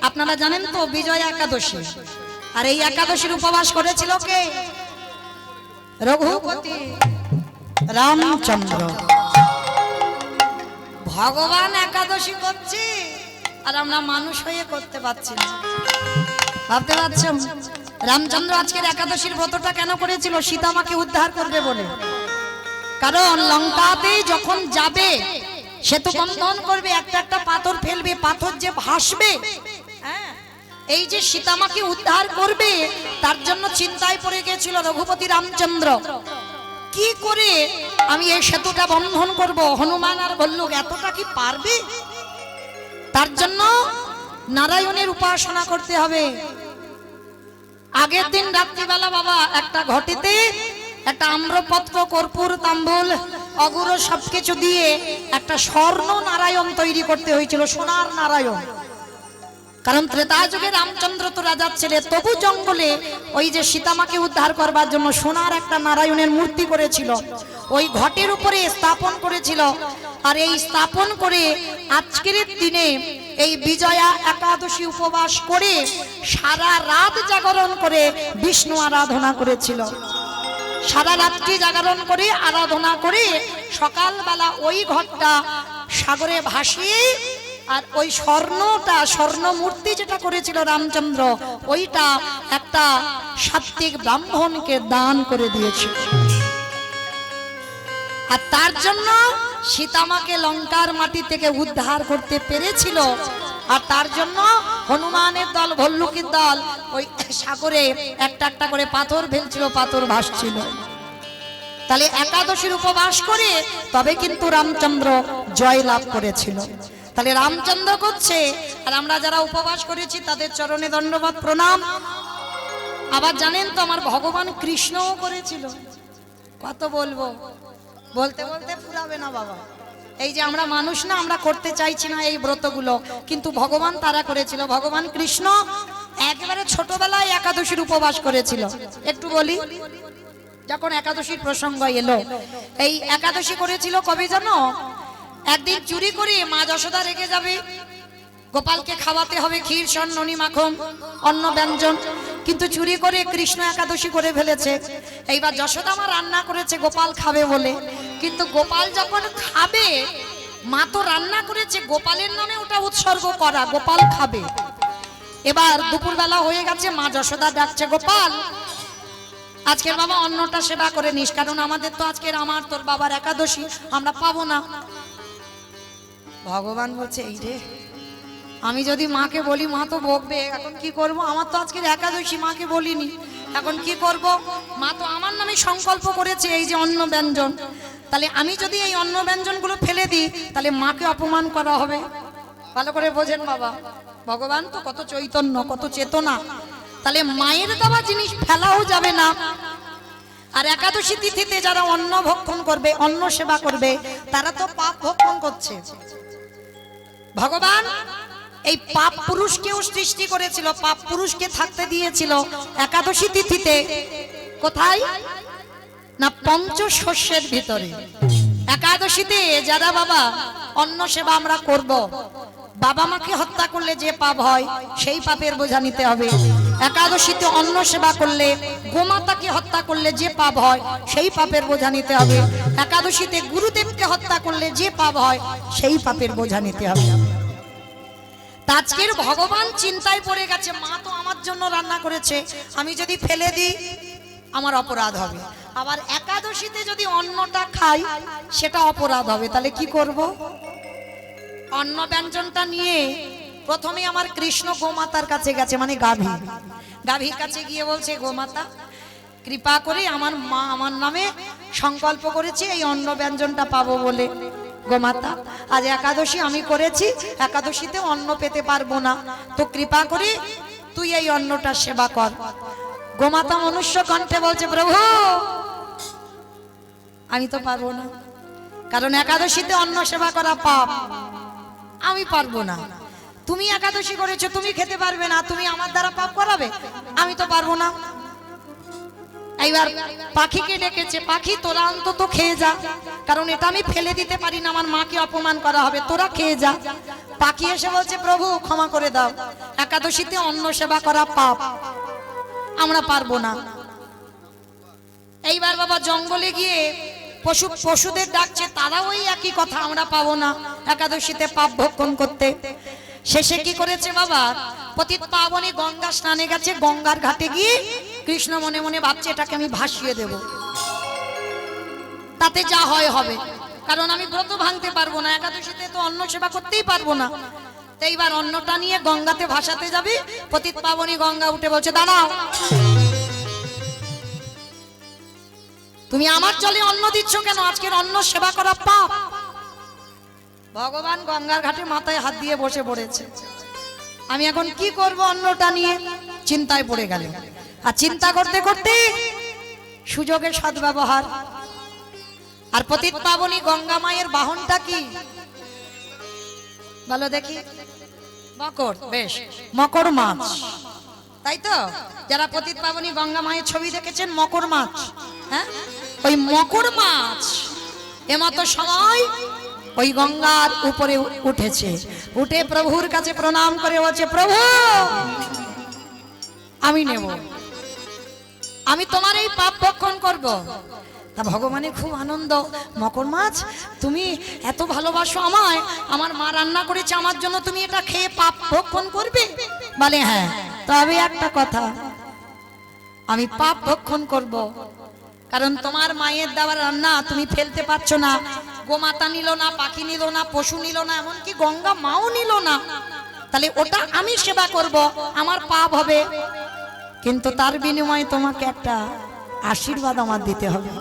আপনারা জানেন তো বিজয়া একাদশী, আর এই একাদশীর উপবাস করেছিল কে? রঘুপতি রামচন্দ্র। ভগবান একাদশী করছে আর আমরা মানুষ হয়ে করতে পারছি না। ভাবতে পারছেন রামচন্দ্র আজকের একাদশীর ব্রতটা কেন করেছিল? সীতামাকে উদ্ধার করবে বলে। কারণ লঙ্কাতে যখন যাবে সেতু বন্ধন করবে, একটা একটা পাথর ফেলবে, পাথর যে ভাসবে, এই যে সীতামাকে উদ্ধার করবে, তার জন্য চিন্তায় পড়ে গেছিল রঘুপতি রামচন্দ্র। কি করে আমি এই সেতুটা বন্ধন করব? হনুমান আর ভল্লুক এতটা কি পারবে? তার জন্য নারায়ণের উপাসনা করতে হবে। আগের দিন রাত্রিবেলা বাবা একটা ঘটিতে একটা আম্রপত্র, কর্পূর, তাম্বুল, অগুর সবকিছু দিয়ে একটা স্বর্ণ নারায়ণ তৈরি করতে হয়েছিল, সোনার নারায়ণ। কারণ ত্রেতা যুগে রামচন্দ্র তো রাজার ছেলে, তবু জঙ্গলে ওই যে সীতামাকে উদ্ধার করবার জন্য সোনার একটা নারায়ণের মূর্তি করেছিল, ওই ঘটের উপরে স্থাপন করেছিল। আর এই স্থাপন করে আজকের দিনে এই বিজয়া একাদশী উপবাস করে সারা রাত জাগরণ করে বিষ্ণু আরাধনা করেছিল। সারা রাত্রি জাগরণ করে আরাধনা করে সকালবেলা ওই ঘটটা সাগরে ভাসিয়ে, আর ওই স্বর্ণটা, স্বর্ণ মূর্তি যেটা করেছিল রামচন্দ্র, ওইটা একটা সাত্ত্বিক ব্রাহ্মণকে দান করে দিয়েছিল। আর তার জন্য সীতামাকে লঙ্কার মাটি থেকে উদ্ধার করতে পেরেছিল। আর তার জন্য হনুমানের দল, ভল্লুকের দল ওই সাগরে একটা একটা করে পাথর ফেলছিল, পাথর ভাসছিল। তাহলে একাদশীর উপবাস করে তবে কিন্তু রামচন্দ্র জয় লাভ করেছিল। তাহলে রামচন্দ্র করছে, আর আমরা যারা উপবাস করেছি তাদের চরণে দণ্ডবত প্রণাম। আবার জানেন তো আমার ভগবান কৃষ্ণও করেছিল। কত বলবো, বলতে বলতে ফুরাবে না বাবা। এই যে আমরা মানুষ না, আমরা করতে চাইছি না এই ব্রতগুলো, কিন্তু ভগবান তারা করেছিল। ভগবান কৃষ্ণ একেবারে ছোটবেলায় একাদশীর উপবাস করেছিল। একটু বলি, যখন একাদশীর প্রসঙ্গ এলো, এই একাদশী করেছিল কবে জানো? একদিন চুরি করে মা যশোদা রেগে যাবে, গোপালকে খাওয়াতে হবে ক্ষীর, ননি, মাখন, অন্ন ব্যঞ্জন, কিন্তু চুরি করে কৃষ্ণ একাদশী করে ফেলেছে। এইবার যশোদা মা রান্না করেছে গোপাল খাবে বলে, কিন্তু গোপাল যখন খাবে, মা তো রান্না করেছে গোপালের নামে ওটা উৎসর্গ করা, গোপাল খাবে। এবার দুপুরবেলা হয়ে গেছে, মা যশোদা ডাকছে, গোপাল আজকের বাবা অন্নটা সেবা করে নিস, কারণ আমাদের তো আজকের আমার তোর বাবার একাদশী, আমরা পাবো না। ভগবান বলছে, এই রে, আমি যদি মাকে বলি মা তো বকবে, এখন কি করব? আমার তো আজকের একাদশী, মাকে বলিনি, এখন কি করব? মা তো আমার নামে সংকল্প করেছে এই যে অন্ন ব্যঞ্জন, তাহলে আমি যদি এই অন্ন ব্যঞ্জনগুলো ফেলে দিই তাহলে মাকে অপমান করা হবে। ভালো করে বোঝেন বাবা, ভগবান তো কত চৈতন্য, কত চেতনা। তাহলে মায়ের দেওয়া জিনিস ফেলাও যাবে না। আর একাদশী তিথিতে যারা অন্ন ভক্ষণ করবে, অন্ন সেবা করবে, তারা তো পাপ ভক্ষণ করছে। ভগবান এই পাপ পুরুষকেও সৃষ্টি করেছিল, পাপ পুরুষকে থাকতে দিয়েছিল একাদশী তিথিতে। কোথায় না? পঞ্চশস্যের ভিতরে। একাদশীতে যারা বাবা অন্ন সেবা আমরা করব, বাবা মাকে হত্যা করলে যে পাপ হয় সেই পাপের বোঝা নিতে হবে। একাদশীতে অন্ন সেবা করলে, গোমাতাকে হত্যা করলে যে পাপ হয় সেই পাপের বোঝা নিতে হবে। একাদশীতে গুরুদেবকে হত্যা করলে যে পাপ হয় সেই পাপের বোঝা নিতে হবে। আজকের ভগবান চিন্তায় পড়ে গেছে, মা তো আমার জন্য রান্না করেছে, আমি যদি ফেলে দিই আমার অপরাধ হবে। আবার একাদশীতে যদি অন্নটা খাই সেটা অপরাধ হবে, তাহলে কি করব? অন্ন ব্যঞ্জনটা নিয়ে প্রথমে আমার কৃষ্ণ গোমাতার কাছে গেছে, মানে গাভীর কাছে গিয়ে বলছে, গোমাতা কৃপা করে আমার মা আমার নামে সংকল্প করেছে এই অন্ন ব্যঞ্জনটা পাবো বলে। গোমাতা আজ একাদশী আমি করেছি, একাদশীতে অন্ন পেতে পারবো না, তো কৃপা করে তুই এই অন্নটা সেবা কর। গোমাতা মনুষ্য কণ্ঠে বলছে, প্রভু আমি তো পারবো না, কারণ একাদশীতে অন্ন সেবা করা পাপ, আমি পারবো না। তুমি একাদশী করেছো, তুমি খেতে পারবে না, তুমি আমার দ্বারা পাপ করাবে, আমি তো পারবো না। এইবার পাখিকে ডেকেছে, পাখি তোরা অন্তত খেয়ে যা, কারণ এটা আমি ফেলে দিতে পারি না, আমার মাকে অপমান করা হবে, তোরা খেয়ে যা। পাখি এসে বলছে প্রভু ক্ষমা করে দাও, একাদশীতে অন্ন সেবা করা পাপ, আমরা পারবো না। এইবার বাবা জঙ্গলে গিয়ে পশুদের ডাকছে, তারা ওই একই কথা, আমরা পাবো না একাদশীতে পাপ ভক্ষণ করতে। শেষে কি করেছে বাবা, পতিত পাবনী গঙ্গা স্নানে গেছে, গঙ্গার ঘাটে গিয়ে কৃষ্ণ মনে মনে ভাবছে এটাকে আমি ভাসিয়ে দেব, তাতে যা হয় হবে, কারণ আমি ব্রত ভাঙতে পারবো না, একাদশীতে তো অন্ন সেবা করতেই পারবো না। তো এইবার অন্নটা নিয়ে গঙ্গাতে ভাসাতে যাবে, পতিত পাবনী গঙ্গা উঠে বলছে দাঁড়াও, তুমি আমার জলে অন্ন দিচ্ছ কেন, আজকের অন্ন সেবা করা পাপ। ভগবান গঙ্গার ঘাটে মাথায় হাত দিয়ে বসে পড়েছে, আমি এখন কি করব অন্নটা নিয়ে, চিন্তায় পড়ে গেল। আর চিন্তা করতে করতে সুযোগের সদ্ব্যবহার। আর পতিত পাবনী গঙ্গা মায়ের বাহনটা কি বলো দেখি? মকর, বেশ, মকর মাছ, তাই তো? যারা পতিত পাবনী গঙ্গা মায়ের ছবি দেখেছেন, মকর মাছ, হ্যাঁ, ওই মকর মাছ এমতো সময় ওই গঙ্গার উপরে উঠেছে, উঠে প্রভুর কাছে প্রণাম করে বলছে প্রভু আমি নেব, আমি তোমার এই পাপ ভক্ষণ করব। তা ভগবানের খুব আনন্দ, মকর মাছ তুমি এত ভালোবাসো আমায়, আমার মা রান্না করেছে আমার জন্য, তুমি এটা খেয়ে পাপ ভক্ষণ করবে? বলে হ্যাঁ, তবে একটা কথা, আমি পাপ ভক্ষণ করব, কারণ তোমার মায়ের দেওয়া রান্না তুমি ফেলতে পারছো না, গোমাতা নিল না, পাখি নিল না, পশু নিল না, এমনকি গঙ্গা মাও নিল না, তাহলে ওটা আমি সেবা করব, আমার পাপ হবে, কিন্তু তার বিনিময়ে তোমাকে একটা আশীর্বাদ আমার দিতে হবে।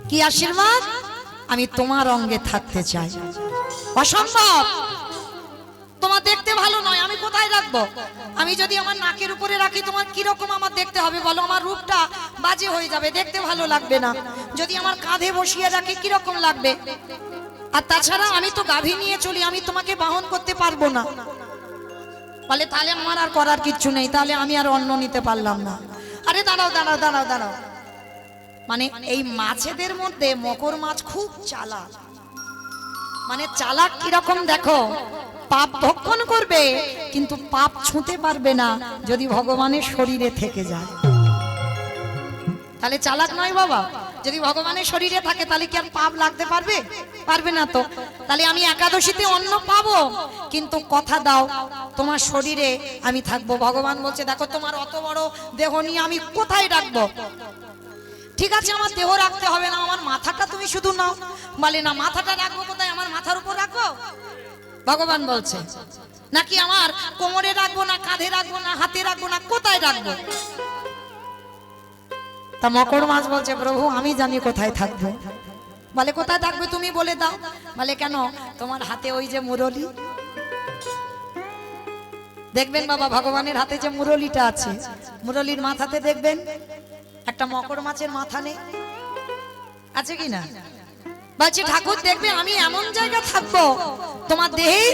কি আশীর্বাদ? আমি তোমার অঙ্গে থাকতে চাই। অসম্ভব, তোমার দেখতে ভালো নয়, আমি কোথায় রাখবো? আমি যদি আমার নাকের উপরে রাখি তোমার কিরকম আমার দেখতে হবে বলো? আমার রূপটা বাজে হয়ে যাবে, দেখতে ভালো লাগবে না। যদি আমার কাঁধে বসিয়ে রাখি কিরকম লাগবে? আর তাছাড়া আমি তো গাভী নিয়ে চলি, আমি তোমাকে বাহন করতে পারবো না। বলে তাহলে আমার আর করার কিচ্ছু নেই, তাহলে আমি আর অন্ন নিতে পারলাম না। আরে দাঁড়াও দাঁড়াও দাঁড়াও দাঁড়াও, মানে এই মাছেদের মধ্যে মকর মাছ খুব চালাক। মানে চালাক কিরকম দেখো, পাপ ভক্ষণ করবে কিন্তু পাপ ছুঁতে পারবে না যদি ভগবানের শরীরে থেকে যায়, তাহলে চালাক নয় বাবা। যদি ভগবানের শরীরে থাকে তাহলে কি আর পাপ লাগতে পারবে? পারবে না তো। তাহলে আমি একাদশীতে অন্ন পাবো, কিন্তু কথা দাও তোমার শরীরে আমি থাকবো। ভগবান বলছে দেখো তোমার অত বড় দেহ নিয়ে আমি কোথায় রাখবো? ঠিক আছে আমার দেহ রাখতে হবে না, আমার মাথাটা তুমি শুধু নাও। বলে না, মাথাটা রাখবো কোথায়? আমার মাথার উপর রাখবো? ভগবান বলছে নাকি আমার কোমরে রাখবো না, কাঁধে রাখবো না, হাতে রাখবো না, কোথায় রাখবো? তা মকর মাছ বলছে প্রভু আমি জানি কোথায় থাকবো। বলে কোথায় থাকবে তুমি বলে দাও। বলে কেন, তোমার হাতে ওই যে মুরলি, দেখবেন বাবা ভগবানের হাতে যে মুরলিটা আছে, মুরলির মাথাতে দেখবেন একটা মকর মাছের মাথা নেই, আছে কি না? বলছে ঠাকুর দেখবে আমি এমন জায়গা থাকবো তোমার দেহে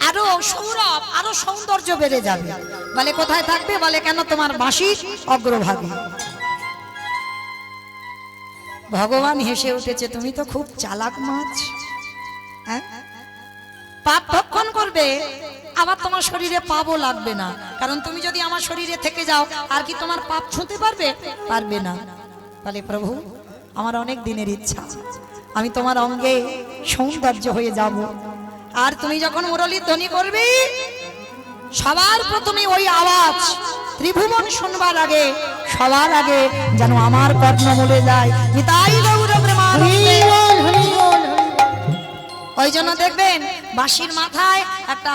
আরো সৌরভ, আরো সৌন্দর্য বেড়ে যাবে। বলে কোথায় থাকবে? বলে কেন, তোমার বাঁশির অগ্রভাগে। ভগবান হেসে উঠেছে, তুমি তো খুব চালাক মাছ, হ্যাঁ? পাপ ভক্ষণ করবে আবার তোমার শরীরে পাপও লাগবে না, কারণ তুমি যদি আমার শরীরে থেকে যাও আর কি তোমার পাপ ছুঁতে পারবে? পারবে না। বলে প্রভু আমার অনেক দিনের ইচ্ছা, আমি তোমার অঙ্গে সৌন্দর্য হয়ে যাব। আর তুমি যখন মুরলীর ধ্বনি করবে সবার প্রথমে ওই আওয়াজ ত্রিভুবন শুনবার আগে সবার আগে যেন আমার কর্ণমূলে যায়। নিতাই গৌর প্রেমানন্দে। ওই জন্য দেখবেন বাঁশির মাথায় একটা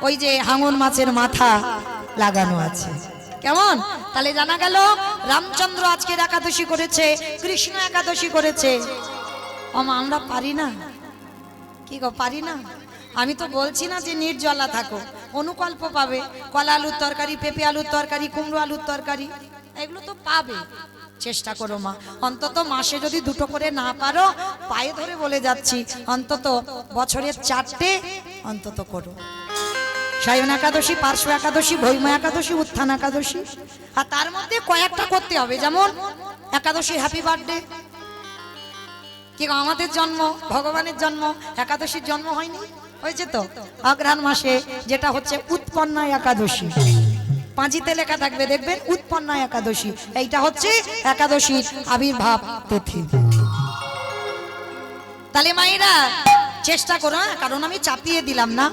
ওই যে হাঙর মাছের মাথা লাগানো আছে, কেমন? তাহলে জানা গেল রামচন্দ্র আজকের একাদশী করেছে, কৃষ্ণ একাদশী করেছে। আমরা পারি না? কি গো পারি না? আমি তো বলছি না যে নির্জলা থাকো, অনুকল্প পাবে, কলা আলুর তরকারি, পেঁপে আলুর তরকারি, কুমড়ো আলুর তরকারি, এগুলো তো পাবে। চেষ্টা করো মা, অন্তত মাসে যদি দুটো করে না পারো, পায়ে ধরে বলে যাচ্ছি, অন্তত বছরের 4টে অন্তত করো। সায়ন একাদশী, পার্শ্ব একাদশী, ভৈম একাদশী, উত্থান একাদশী। আর তার মধ্যে কয়েকটা করতে হবে, যেমন একাদশী হ্যাপি বার্থডে। কি আমাদের জন্ম, ভগবানের জন্ম, একাদশীর জন্ম হয়নি? হয়েছে তো অগ্রহায়ণ মাসে, যেটা হচ্ছে উৎপন্না একাদশী। পাঁজিতে লেখা থাকবে দেখবেন উৎপন্না একাদশী। এইটা হচ্ছে একাদশীর আবির্ভাব তিথি। তাহলে মায়েরা চেষ্টা করো, কারণ আমি চাপিয়ে দিলাম না।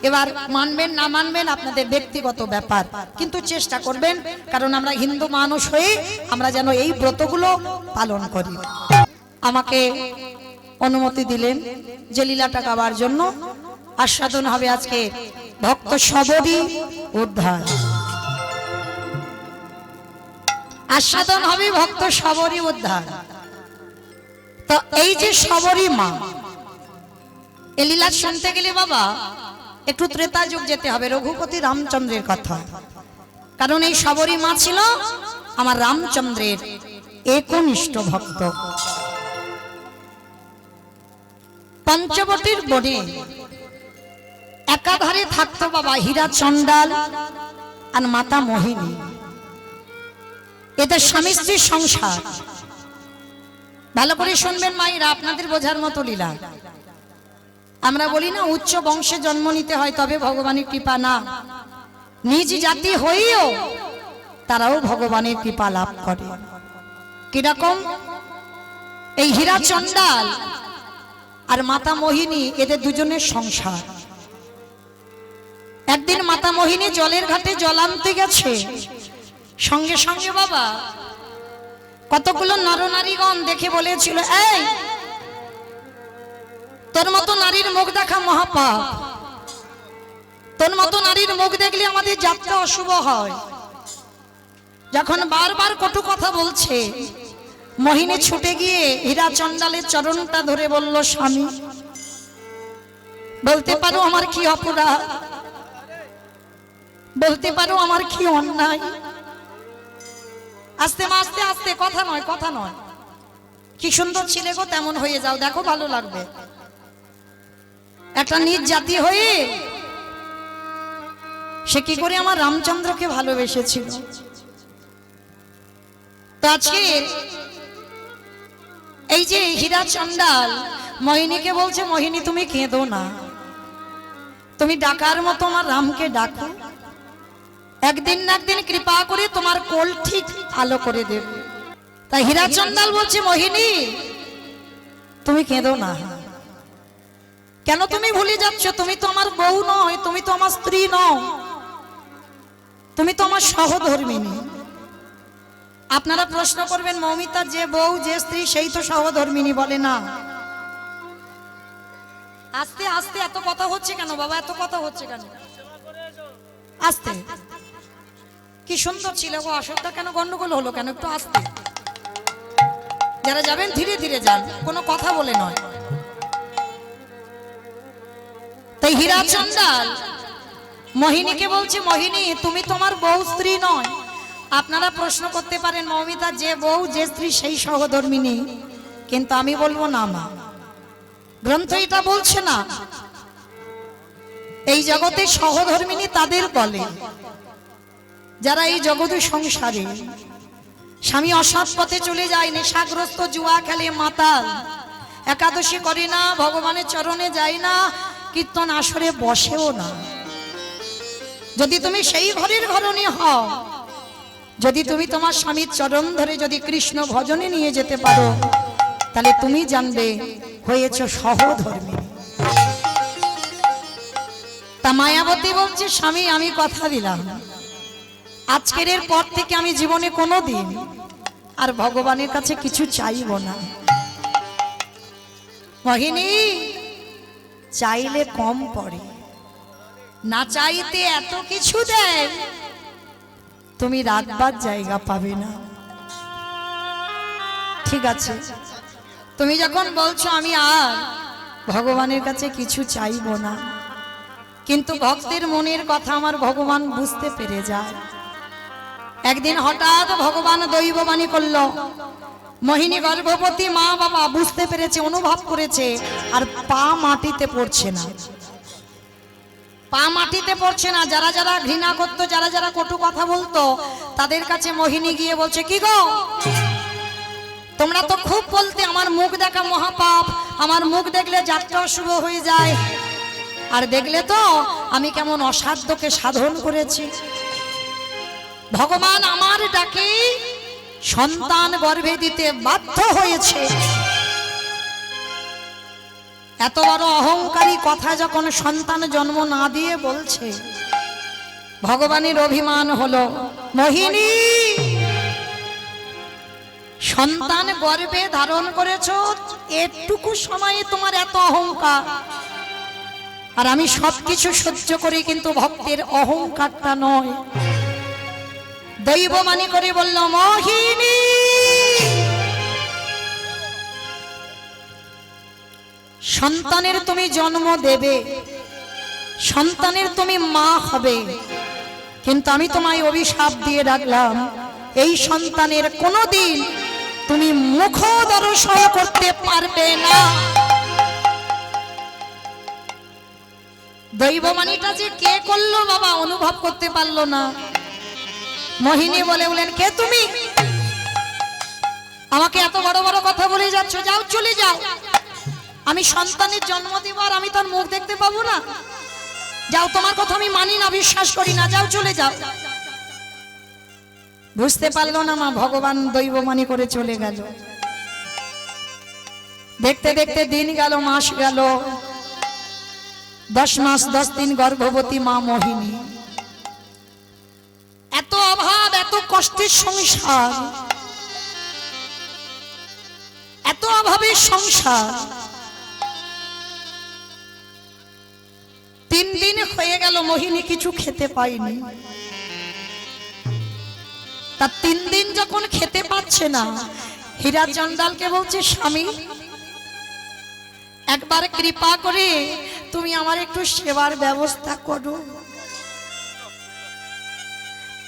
এবার মানবেন না মানবেন আপনাদের ব্যক্তিগত ব্যাপার, কিন্তু চেষ্টা করবেন, কারণ আমরা হিন্দু মানুষ হয়ে আমরা যেন এই ব্রতগুলো পালন করি। আমাকে অনুমতি দিলেন যে লীলাটা গাবার জন্য। আস্বাদন হবে আজকে ভক্ত সবরী উদ্ধার। আস্বাদন হবে ভক্ত সবরী উদ্ধার। তো এই যে সবরী মা, এই লীলা শুনতে গেলে বাবা একটু ত্রেতা যুগ যেতে হবে, রঘুপতি রামচন্দ্রের কথা। কারণ এই সবরী মা ছিল আমার রামচন্দ্রের একনিষ্ঠ ভক্ত। পঞ্চবটির বনে একাধারে থাকতো বাবা হীরা চণ্ডাল আর মাতা মোহিনী। এদের স্বামী স্ত্রীর সংসার। ভালো করে শুনবেন মায়েরা, আপনাদের বোঝার মতো লীলা। আমরা বলি না উচ্চ বংশে জন্ম নিতে হয় তবে ভগবানের কৃপা, না, নিজ জাতি হয়েও তারাও ভগবানের কৃপা লাভ করে। কিরকম? এই হীরা চণ্ডাল আর মাতা মোহিনী, এদের দুজনের সংসার। একদিন মাতা মোহিনী জলের ঘাটে জল আনতে গেছে, সঙ্গে সঙ্গে বাবা কতগুলো নরনারীগণ দেখে বলেছিল, এই তোর মতো নারীর মুখ দেখা মহাপাপ, তোর মতো নারীর মুখ দেখলে আমাদের যাত্রা অশুভ হয়। যখন বারবার কটু কথা বলছে, মোহিনী ছুটে গিয়ে হীরা চণ্ডালের চরণটা ধরে বলল, স্বামী বলতে পারো আমার কি অপরাধ, বলতে পারো আমার কি অন্যায়। আস্তে আস্তে আস্তে, কথা নয় কথা নয়, কি সুন্দর ছিলে গো, তেমন হয়ে যাও, দেখো ভালো লাগবে। একটা নিজ জাতি হয়ে সে কি করে আমার রামচন্দ্রকে ভালোবেসেছিল। তো আজকে এই যে হীরা চণ্ডাল মোহিনীকে বলছে, মোহিনী তুমি কেঁদো না, তুমি ডাকার মতো আমার রামকে ডাকো, একদিন না একদিন কৃপা করে তোমার কোল ঠিক ভালো করে দেবে। তাই হীরা চণ্ডাল বলছে, মোহিনী তুমি কেঁদো না। কেন তুমি ভুলে যাচ্ছ? তুমি তো আমার বউ নয়, তুমি তো আমার স্ত্রী নও, তুমি তো আমার সহধর্মিনী। আপনারা প্রশ্ন করবেন, মৌমিতার যে বউ যে স্ত্রী সেই তো সহধর্মিনী, বলে না। আস্তে আস্তে এত কথা হচ্ছে কেন বাবা, এত কথা হচ্ছে কেন? আস্তে, কি সুন্দর ছিল গো, অসুবিধা কেন, গন্ডগোল হলো কেন? একটু আস্তে, যারা যাবেন ধীরে ধীরে যান, কোনো কথা বলে নয়। তাই হীরা চণ্ডাল মোহিনীকে বলছে, মোহিনী তুমি তোমার বউ স্ত্রী নয়। আপনারা প্রশ্ন করতে পারেন, মৌমিতা যে বউ যে স্ত্রী সেই সহধর্মিনী, কিন্তু আমি বলবো না মা, গ্রন্থ এটা বলছে না। এই জগতে সহধর্মিনী তাদের বলে যারা এই জগৎ সংসারে স্বামী অসৎ পথে চলে যায়, নেশাগ্রস্ত, জুয়া খেলে, মাতাল, একাদশী করে না, ভগবানের চরণে যায় না, কীর্তন আসরে বসেও না। যদি তুমি সেই ঘরের ঘরণী হও, যদি তুমি তোমার স্বামীর চরণ ধরে যদি কৃষ্ণ ভজনে নিয়ে যেতে পারো, তাহলে তুমি জানবে হয়েছ সহধর্মী। তা মায়াবতী বলছে, স্বামী আমি কথা দিলাম, আজকের এর পর থেকে আমি জীবনে কোনোদিন আর ভগবানের কাছে কিছু চাইব না। মোহিনী চাইলে কম পড়ে, না চাইতে এত কিছু দেয়, তুমি রাতবার জায়গা পাবে না। ঠিক আছে, তুমি যখন বলছো আমি আর ভগবানের কাছে কিছু চাইব না, কিন্তু ভক্তের মনের কথা আমার ভগবান বুঝতে পেরে যায়। একদিন হঠাৎ ভগবান দৈববাণী করল, মোহিনী গর্ভবতী, মা বাবা বুঝতে পেরেছে, অনুভব করেছে, আর পা মাটিতে পড়ছে না। পা মাটিতে পড়ছে না। যারা যারা ঘৃণা করতো, যারা যারা কটু কথা বলতো, তাদের কাছে মোহিনী গিয়ে বলছে, কি গো তোমরা তো খুব বলতে আমার মুখ দেখা মহাপাপ, আমার মুখ দেখলে যাত্রা শুভ হয়ে যায়, আর দেখলে তো আমি কেমন অসাধ্যকে সাধন করেছি। ভগবান আমার ডাকে সন্তান গর্ভে দিতে বাধ্য হয়েছে। এত বড় অহংকারী কথা যখন সন্তান জন্ম না দিয়ে বলছে, ভগবানের অভিমান হলো, মোহিনী সন্তান গর্ভে ধারণ করেছো, এটুকু সময়ে তোমার এত অহংকার, আর আমি সবকিছু সহ্য করি, কিন্তু ভক্তের অহংকারটা নয়। দৈববাণী করে বলল, মোহিনী সন্তানের তুমি জন্ম দেবে, সন্তানের তুমি মা হবে, কিন্তু আমি তোমায় অভিশাপ দিয়ে রাখলাম, এই সন্তানের কোনোদিন তুমি মুখ দর্শন করতে পারবে না। দৈববাণীটা যে কে করলো বাবা অনুভব করতে পারলো না। মোহিনী বলেন, কে তুমি? আমাকে এত বড় বড় কথা বলে যাচ্ছ, যাও চলে যাও, আমি সন্তানের জন্ম দেব আর আমি তার মুখ দেখতে পাবো না? যাও, তোমার কথা আমি মানি না, বিশ্বাস করি না, যাও চলে যাও। বুঝতে পারলো না মা, ভগবান দৈববাণী করে চলে গেল। দেখতে দেখতে দিন গেল, মাস গেল, 10 মাস 10 দিন গর্ভবতী মা মোহিনী। এত অভাব, এত কষ্টের সংসার, এত অভাবের সংসার। 3 দিন হয়ে গেল মোহিনী কিছু খেতে পায়নি। তার 3 দিন যখন খেতে পাচ্ছে না, হীরা চন্ডালকে বলছে, স্বামী একবার কৃপা করে তুমি আমার একটু সেবার ব্যবস্থা করো।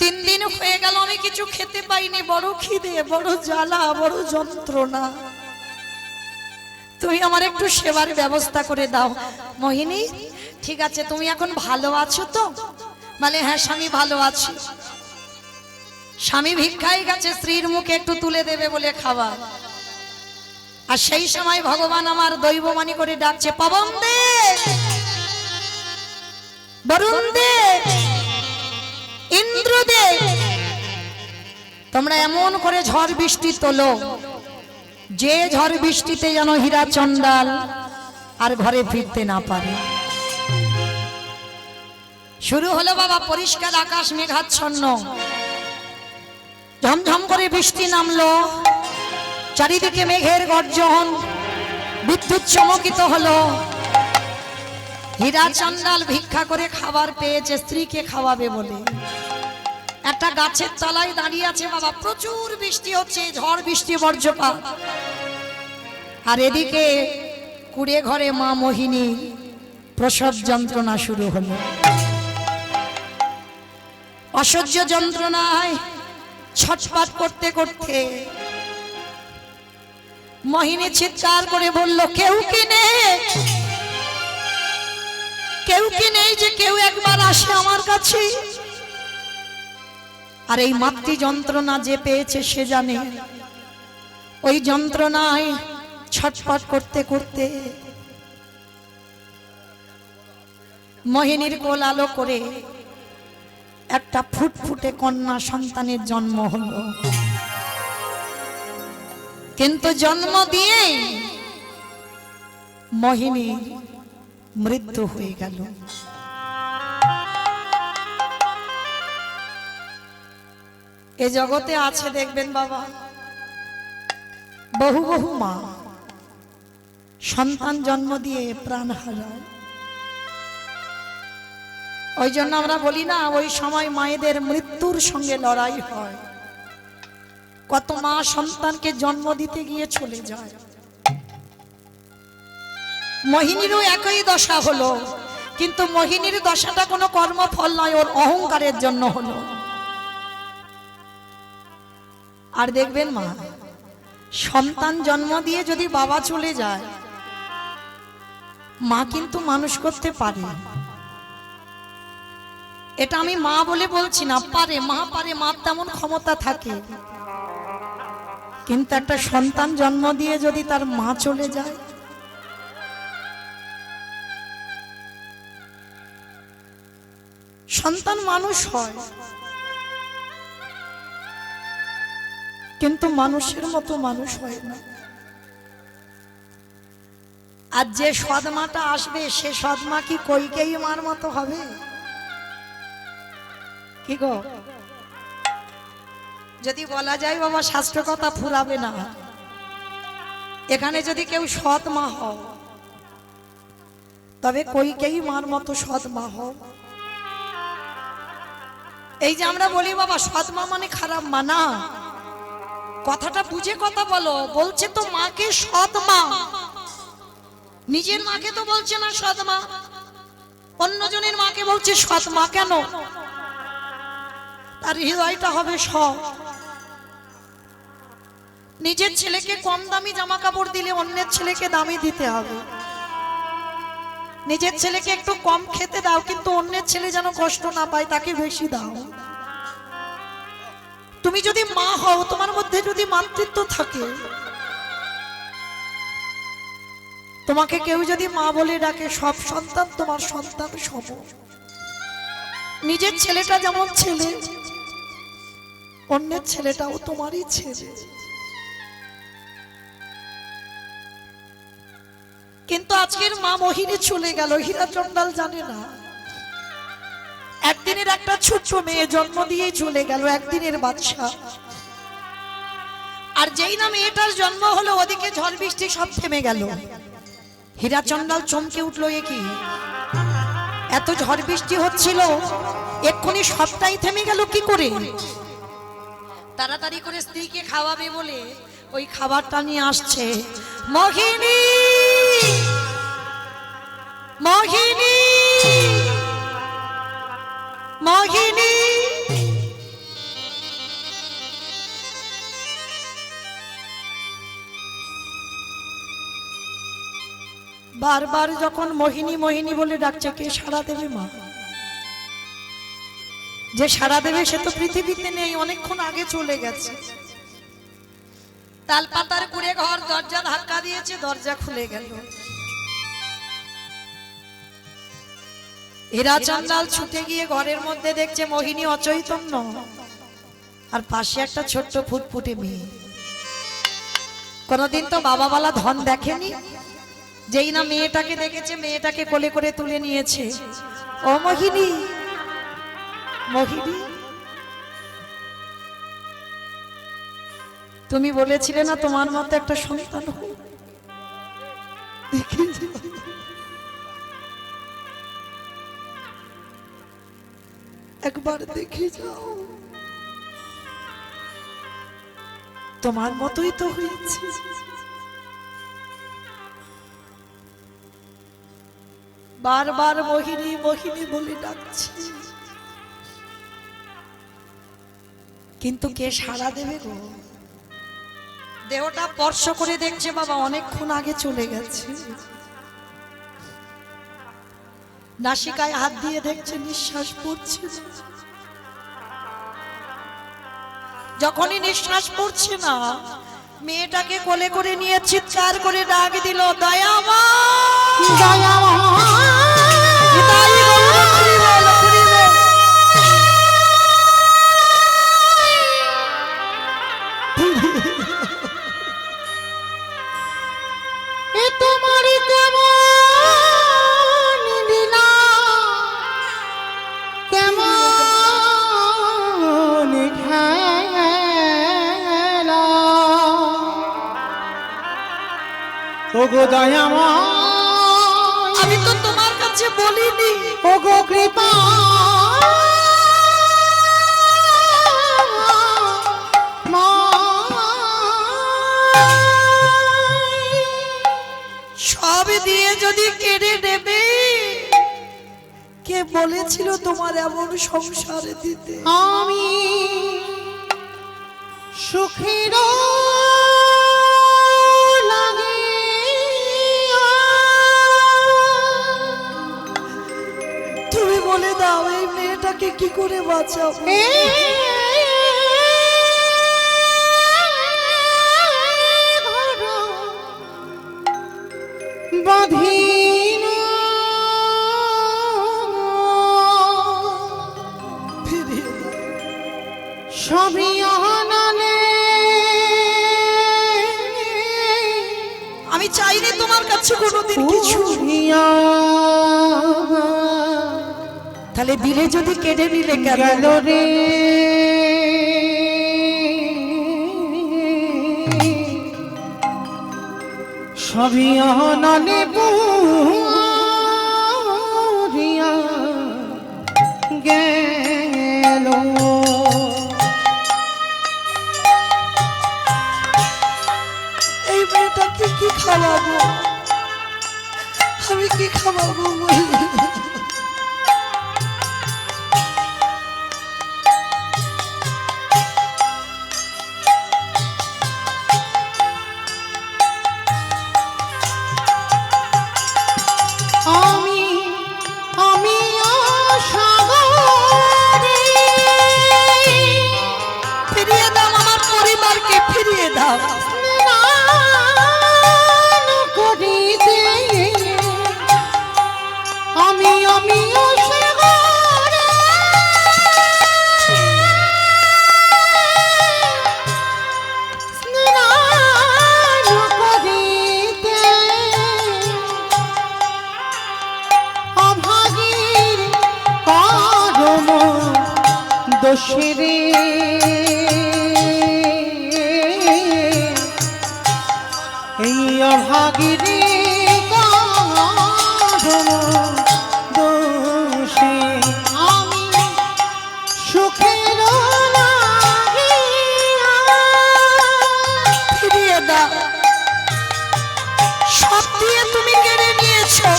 3 দিন হয়ে গেল আমি কিছু খেতে পাইনি, বড় খিদে, বড় জ্বালা, বড় যন্ত্রণা, তুমি আমার একটু সেবার ব্যবস্থা করে দাও। মোহিনী, ঠিক আছে, তুমি এখন ভালো আছো তো? বলে, হ্যাঁ স্বামী ভালো আছি। স্বামী ভিক্ষায় গেছে স্ত্রীর মুখে একটু তুলে দেবে বলে খাবার, আর সেই সময় ভগবান আমার দৈববাণী করে ডাকছে, পবন দে, বরুণ দে, ইন্দ্র দে, তোমরা এমন করে ঝড় বৃষ্টি তোলো, যে ঝড় বৃষ্টিতে যেন হীরা চন্ডাল আর ঘরে ফিরতে না পারে। শুরু হলো বাবা পরিষ্কার আকাশ, মেঘাচ্ছন্ন, ঝমঝম করে বৃষ্টি নামলো, চারিদিকে মেঘের গর্জন, বিদ্যুৎ চমকিত হলো। হীরা চন্ডাল ভিক্ষা করে খাবার পেয়েছে স্ত্রীকে খাওয়াবে বলে, একটা গাছের তলায় দাঁড়িয়ে আছে বাবা। প্রচুর বৃষ্টি হচ্ছে, ঝড় বৃষ্টি, বজ্রপাত, আর এদিকে কুড়ে ঘরে মা মোহিনী প্রসব যন্ত্রণা শুরু হলো। অসহ্য যন্ত্রণায় ছটফট করতে করতে মোহিনী চিৎকার করে বলল, কেউ কি নেই, কেউ কি নেই যে কেউ একবার আসে আমার কাছে? আর এই মাতৃ যন্ত্রণা যে পেয়েছে সে জানে, ওই যন্ত্রণায় ছটফট করতে করতে মোহিনীর কোল আলো করে একটা ফুটফুটে কন্যা সন্তানের জন্ম হলো। কিন্তু জন্ম দিয়ে মোহিনী মৃত্যু হয়ে গেল। এ জগতে আছে দেখবেন বাবা, বহু বহু মা সন্তান জন্ম দিয়ে প্রাণ হারায়। ওই জন্য আমরা বলি না, ওই সময় মায়েদের মৃত্যুর সঙ্গে লড়াই হয়। কত মা সন্তানকে জন্ম দিতে গিয়ে চলে যায়। মোহিনীরও একই দশা হলো, কিন্তু মোহিনীর দশাটা কোনো কর্মফল নয়, ওর অহংকারের জন্য হলো। আর দেখবেন মা, সন্তান জন্ম দিয়ে যদি বাবা চলে যায়, মা কিন্তু মানুষ করতে পারে, এটা আমি মা বলে বলছি না, পারে মা, পারে মার তেমন ক্ষমতা থাকে, কিন্তু একটা সন্তান জন্ম দিয়ে যদি তার মা চলে যায়, সন্তান মানুষ হয় কিন্তু মানুষের মতো মানুষ হয় না। আর যে সদমাটা আসবে সে সদমা কি কইকেই মার মতো হবে? কি গো, যদি বলা যায় বাবা শাস্ত্র কথা ফুরাবে না, এখানে যদি কেউ সৎ মা হও তবে কইকেই মার মতো সৎ মা হও। এই যে আমরা বলি বাবা সৎ মা মানে খারাপ মা না, কথাটা বুঝে কথা বলো। বলছে তো মাকে সৎ মা, নিজের মাকে তো বলছে না সৎ মা, অন্যজনের মাকে বলছে সৎ মা। কেন? তার হৃদয়টা হবে সৎ। নিজের ছেলেকে কম দামি জামা কাপড় দিলে অন্যের ছেলেকে দামি দিতে হবে। নিজের ছেলেকে একটু কম খেতে দাও, কিন্তু অন্যের ছেলে যেন কষ্ট না পায় তাকে বেশি দাও। তুমি যদি মা হও, তোমার মধ্যে যদি মাতৃত্ব থাকে, তোমাকে কেউ যদি মা বলে ডাকে, সব সন্তান তোমার সন্তান সম। নিজের ছেলেটা যেমন ছেলে, অন্যের ছেলেটাও তোমারই ছেলে। কিন্তু আজকের মা মোহিনী চলে গেল, হীরা চন্ডাল জানে না। একদিনের একটা ছোট্ট মেয়ে জন্ম দিয়ে চলে গেল, একদিনের বাচ্চা। আর যেই না মেয়েটার জন্ম হলো, ওদিকে ঝড় বৃষ্টি সব থেমে গেল। হীরা চন্ডাল চমকে উঠলো, এ কি, এত ঝড় বৃষ্টি হচ্ছিল, এক্ষুনি সবটাই থেমে গেল কি করে? তাড়াতাড়ি করে স্ত্রীকে খাওয়াবে বলে ওই খাবারটা নিয়ে আসছে। মোহিনী, মোহিনী, মোহিনী। বারবার যখন মোহিনী মোহিনী বলে ডাকছে, কে সাড়া দেবে মা? যে সাড়া দেবে সে তো পৃথিবীতে নেই, অনেকক্ষণ আগে চলে গেছে। তালপাতার কুড়ে ঘর, দরজা ধাক্কা দিয়েছে, দরজা খুলে গেল। হীরা চন্ডাল ছুটে গিয়ে ঘরের মধ্যে দেখছে মোহিনী অচৈতন্য, আর পাশে একটা ছোট্ট ফুটফুটে মেয়ে। কোনদিন তো বাবা বলা ধন দেখেনি, যেই না মেয়েটাকে দেখেছে, মেয়েটাকে কোলে করে তুলে নিয়েছে। ও মোহিনী, মোহিনী, তুমি বলেছিলে না তোমার মতো একটা সন্তান হোক, একবার দেখে যাও, তোমার মতোই তো হয়েছে। বারবার মোহিনী মোহিনী বলে ডাকছি, কিন্তু কে সাড়া দেবে গো? দেহটা স্পর্শ করে দেখছে বাবা অনেকক্ষণ আগে চলে গেছে। নাসিকায় হাত দিয়ে দেখছে নিঃশ্বাস পড়ছে না। যখনই নিঃশ্বাস পড়ছে না, মেয়েটাকে কোলে করে নিয়ে চিৎকার করে ডাক দিল, দয়া মা, দয়া মা। ওগো দয়াময়, আমি তো তোমার কাছে বলিনি। ওগো কৃপা সব দিয়ে যদি কেড়ে নেবে, কে বলেছিল তোমার এমন সংসার দিতে? আমি সুখের তুমি বলে দাও এই মেয়েটা মেয়েটাকে কি করে বাঁচাবো? বাঁধিন সবই অনানে, আমি চাইনি তোমার কাছে কোনোদিন কিছু, তাহলে দিলে যদি কেড়ে নিলে গেল রে সবই অনানে পুরিয়া গেল। এই মেয়েটাকে কি খাওয়াবো, আমি কি খাওয়াবো? আমি সাগরে ফিরিয়ে দাও আমার পরিবারকে, ফিরিয়ে দাও। স্নান করিতে আমি সাগরে স্নান করিতে অভাগীর করম দোষরে এই অভাগীর করম দোষে আমি সুখের লাগিয়া ফিরিয়ে দাও, সব দিয়ে তুমি কেড়ে নিয়েছো।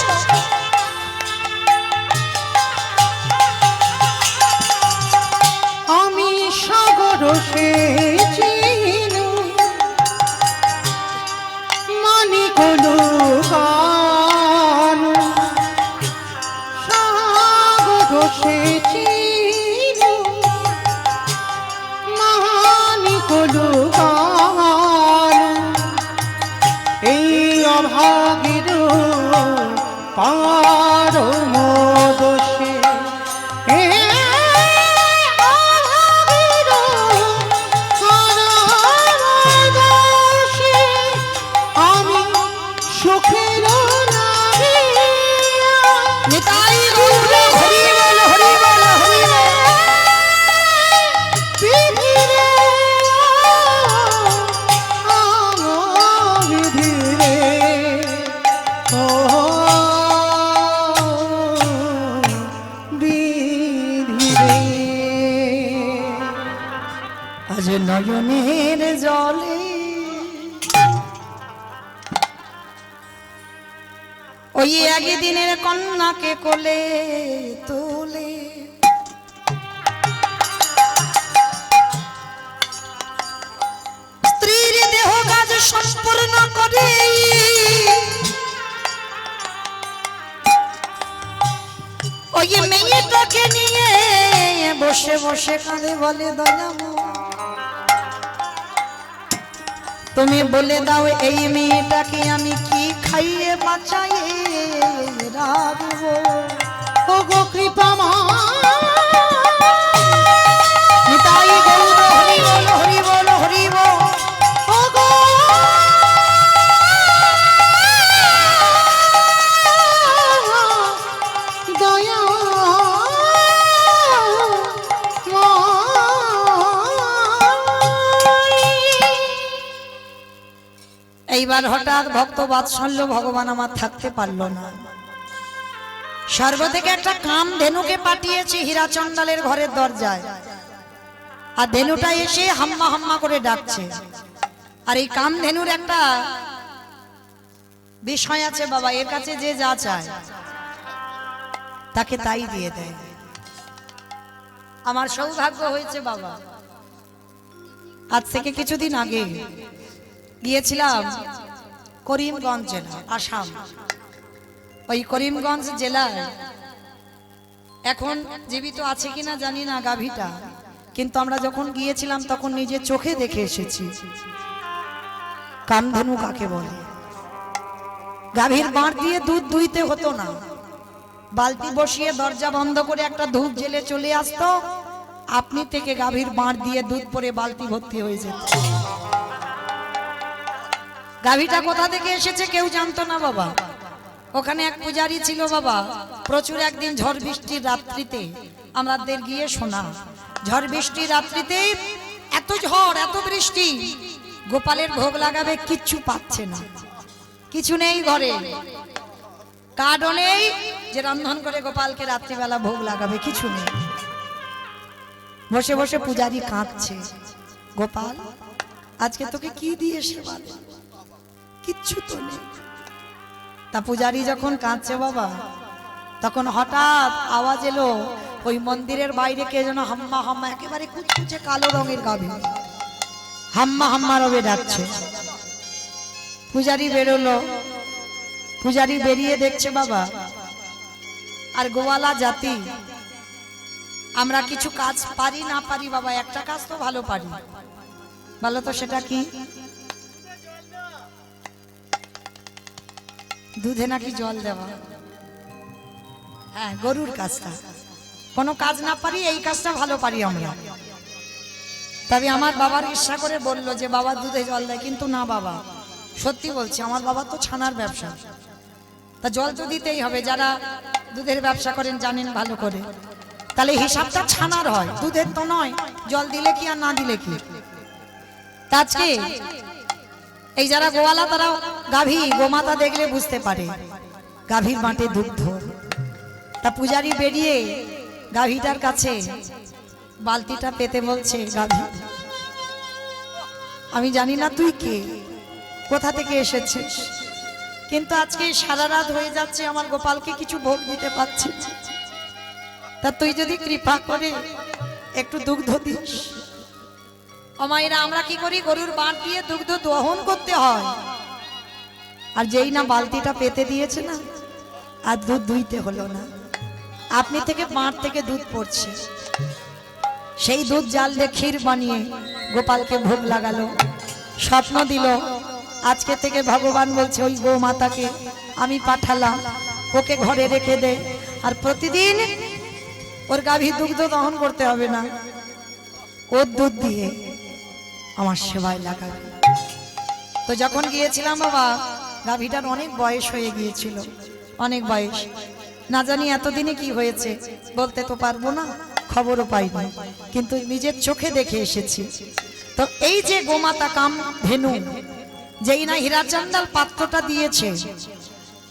আমি সাগর সেচিনু মানিক লুকানু, সাগর সেচিনু মানিক লুকানু এই অভাগীর পারম দোষে আমি সুখের নিতাই গৌর হরি বল, হরি বল, হরি বল। আজ নয়নের জলে ওই একদিনের কন্যাকে কোলে তুলে স্ত্রীর দেহ কাজ সম্পূর্ণ করে ওই মেয়েটাকে নিয়ে বসে বসে কাঁদে, বলে দয়াময় তুমি বলে দাও এই মেয়েটাকে আমি কি খাইয়ে বাঁচাইয়ে রাখবো? ওগো কৃপা মা নিতাই গৌর হরি বল, হরি বল, হরি বল। ওগো দয়া এইবার হঠাৎ ভক্ত বাৎসল্য ভগবান আমার থাকতে পারলো না, স্বর্গ থেকে একটা কাম ধেনুকে পাঠিয়েছে হীরাচন্দালের ঘরের দরজায়, আর ধেনুটা এসে হাম্মা হাম্মা করে ডাকছে। আর এই কাম ধেনুর একটা বিষয় আছে বাবা, এর কাছে যে যা চায় তাকে তাই দিয়ে দেয়। আমার সৌভাগ্য হয়েছে বাবা, আজ থেকে কিছুদিন আগে গিয়েছিলাম করিমগঞ্জ জেলা, আসাম। ওই করিমগঞ্জ জেলায় এখন জীবিত আছে কিনা জানি না গাভীটা, কিন্তু আমরা যখন গিয়েছিলাম তখন নিজে চোখে দেখে এসেছি কামধেনু কাকে বলে। গাভীর বাঁট দিয়ে দুধ দুইতে হতো না, বালতি বসিয়ে দরজা বন্ধ করে একটা ধূপ জেলে চলে আসতো, আপনি থেকে গাভীর বাঁট দিয়ে দুধ পরে বালতি ভর্তি হয়ে যেত। গাভীটা কোথা থেকে এসেছে কেউ জানতো না বাবা। ওখানে এক পূজারী ছিল বাবা, প্রচুর একদিন ঝড় বৃষ্টির রাত্রিতে আমাদের গিয়ে শোনা, ঝড় বৃষ্টির রাত্রিতে এত ঝড় এত বৃষ্টি, গোপালের ভোগ লাগাবে কিচ্ছু পাচ্ছে না, কিছু নেই ঘরে, কার্ডও নেই যে রন্ধন করে গোপালকে রাত্রিবেলা ভোগ লাগাবে, কিছু নেই। বসে বসে পূজারী কাঁদছে, গোপাল আজকে তোকে কি দিয়ে সেবা দেব, কিচ্ছু তো নেই। তা পূজারী যখন কাঁদছে বাবা, তখন হঠাৎ আওয়াজ এলো ওই মন্দিরের বাইরে কে যেন হাম্মা হাম্মা, একেবারে কুচকুচে কালো রঙের গাভী হাম্মা হাম্মা রবে ডাকছে। পূজারী বেরোলো, পূজারী বেরিয়ে দেখছে বাবা, আর গোয়ালা জাতি আমরা কিছু কাজ পারি না পারি বাবা, একটা কাজ তো ভালো পারি, ভালো তো সেটা কি? দুধে নাকি জল দেওয়া, হ্যাঁ গরুর কাজটা, কোনো কাজ না পারি এই কাজটা ভালো পারি আমরা। তবে আমার বাবার ইচ্ছা করে বলল যে বাবা দুধে জল দেয়, কিন্তু না বাবা, সত্যি বলছি আমার বাবা তো ছানার ব্যবসা, তা জল তো দিতেই হবে, যারা দুধের ব্যবসা করেন জানেন ভালো করে, তাহলে হিসাবটা ছানার হয়, দুধের তো নয়, জল দিলে কি আর না দিলে কি। আজকে এই যারা গোয়ালা তারা গাভী গোমাতা দেখলে বুঝতে পারে গাভীর বাঁটে দুগ্ধ। তা পূজারী বেরিয়ে গাভীটার কাছে বালতিটা পেতে বলছে, গাভী আমি জানি না তুই কে, কোথা থেকে এসেছিস, কিন্তু আজকে সারা রাত হয়ে যাচ্ছে আমার গোপালকে কিছু ভোগ দিতে পারছি না, তা তুই যদি কৃপা করে একটু দুগ্ধ দিস। অমায়েরা আমরা কি করি, গরুর বাঁট দিয়ে দুগ্ধ দহন করতে হয়, আর যেই না বালতিটা পেতে দিয়েছে না, আর দুধ দুইতে হলো না, আপনি থেকে বাঁট থেকে দুধ পড়ছে, সেই দুধ জাল দিয়ে ক্ষীর বানিয়ে গোপালকে ভোগ লাগালো, স্বপ্ন দিল। আজকে থেকে ভগবান বলছে ওই গো মাতাকে আমি পাঠালাম, ওকে ঘরে রেখে দে, আর প্রতিদিন ওর গাভী দুগ্ধ দহন করতে হবে না, ওর দুধ দিয়ে আমার সেবায় লাগাবে। তো যখন গিয়েছিলাম বাবা, গাভীটার অনেক বয়স হয়ে গিয়েছিল, অনেক বয়স, না জানি এতদিনে কি হয়েছে বলতে তো পারবো না, খবরও পাইনি, কিন্তু নিজের চোখে দেখে এসেছি। তো এই যে গোমাতা কামধেনু, যেই না হীরাচন্দাল পাত্রটা দিয়েছে,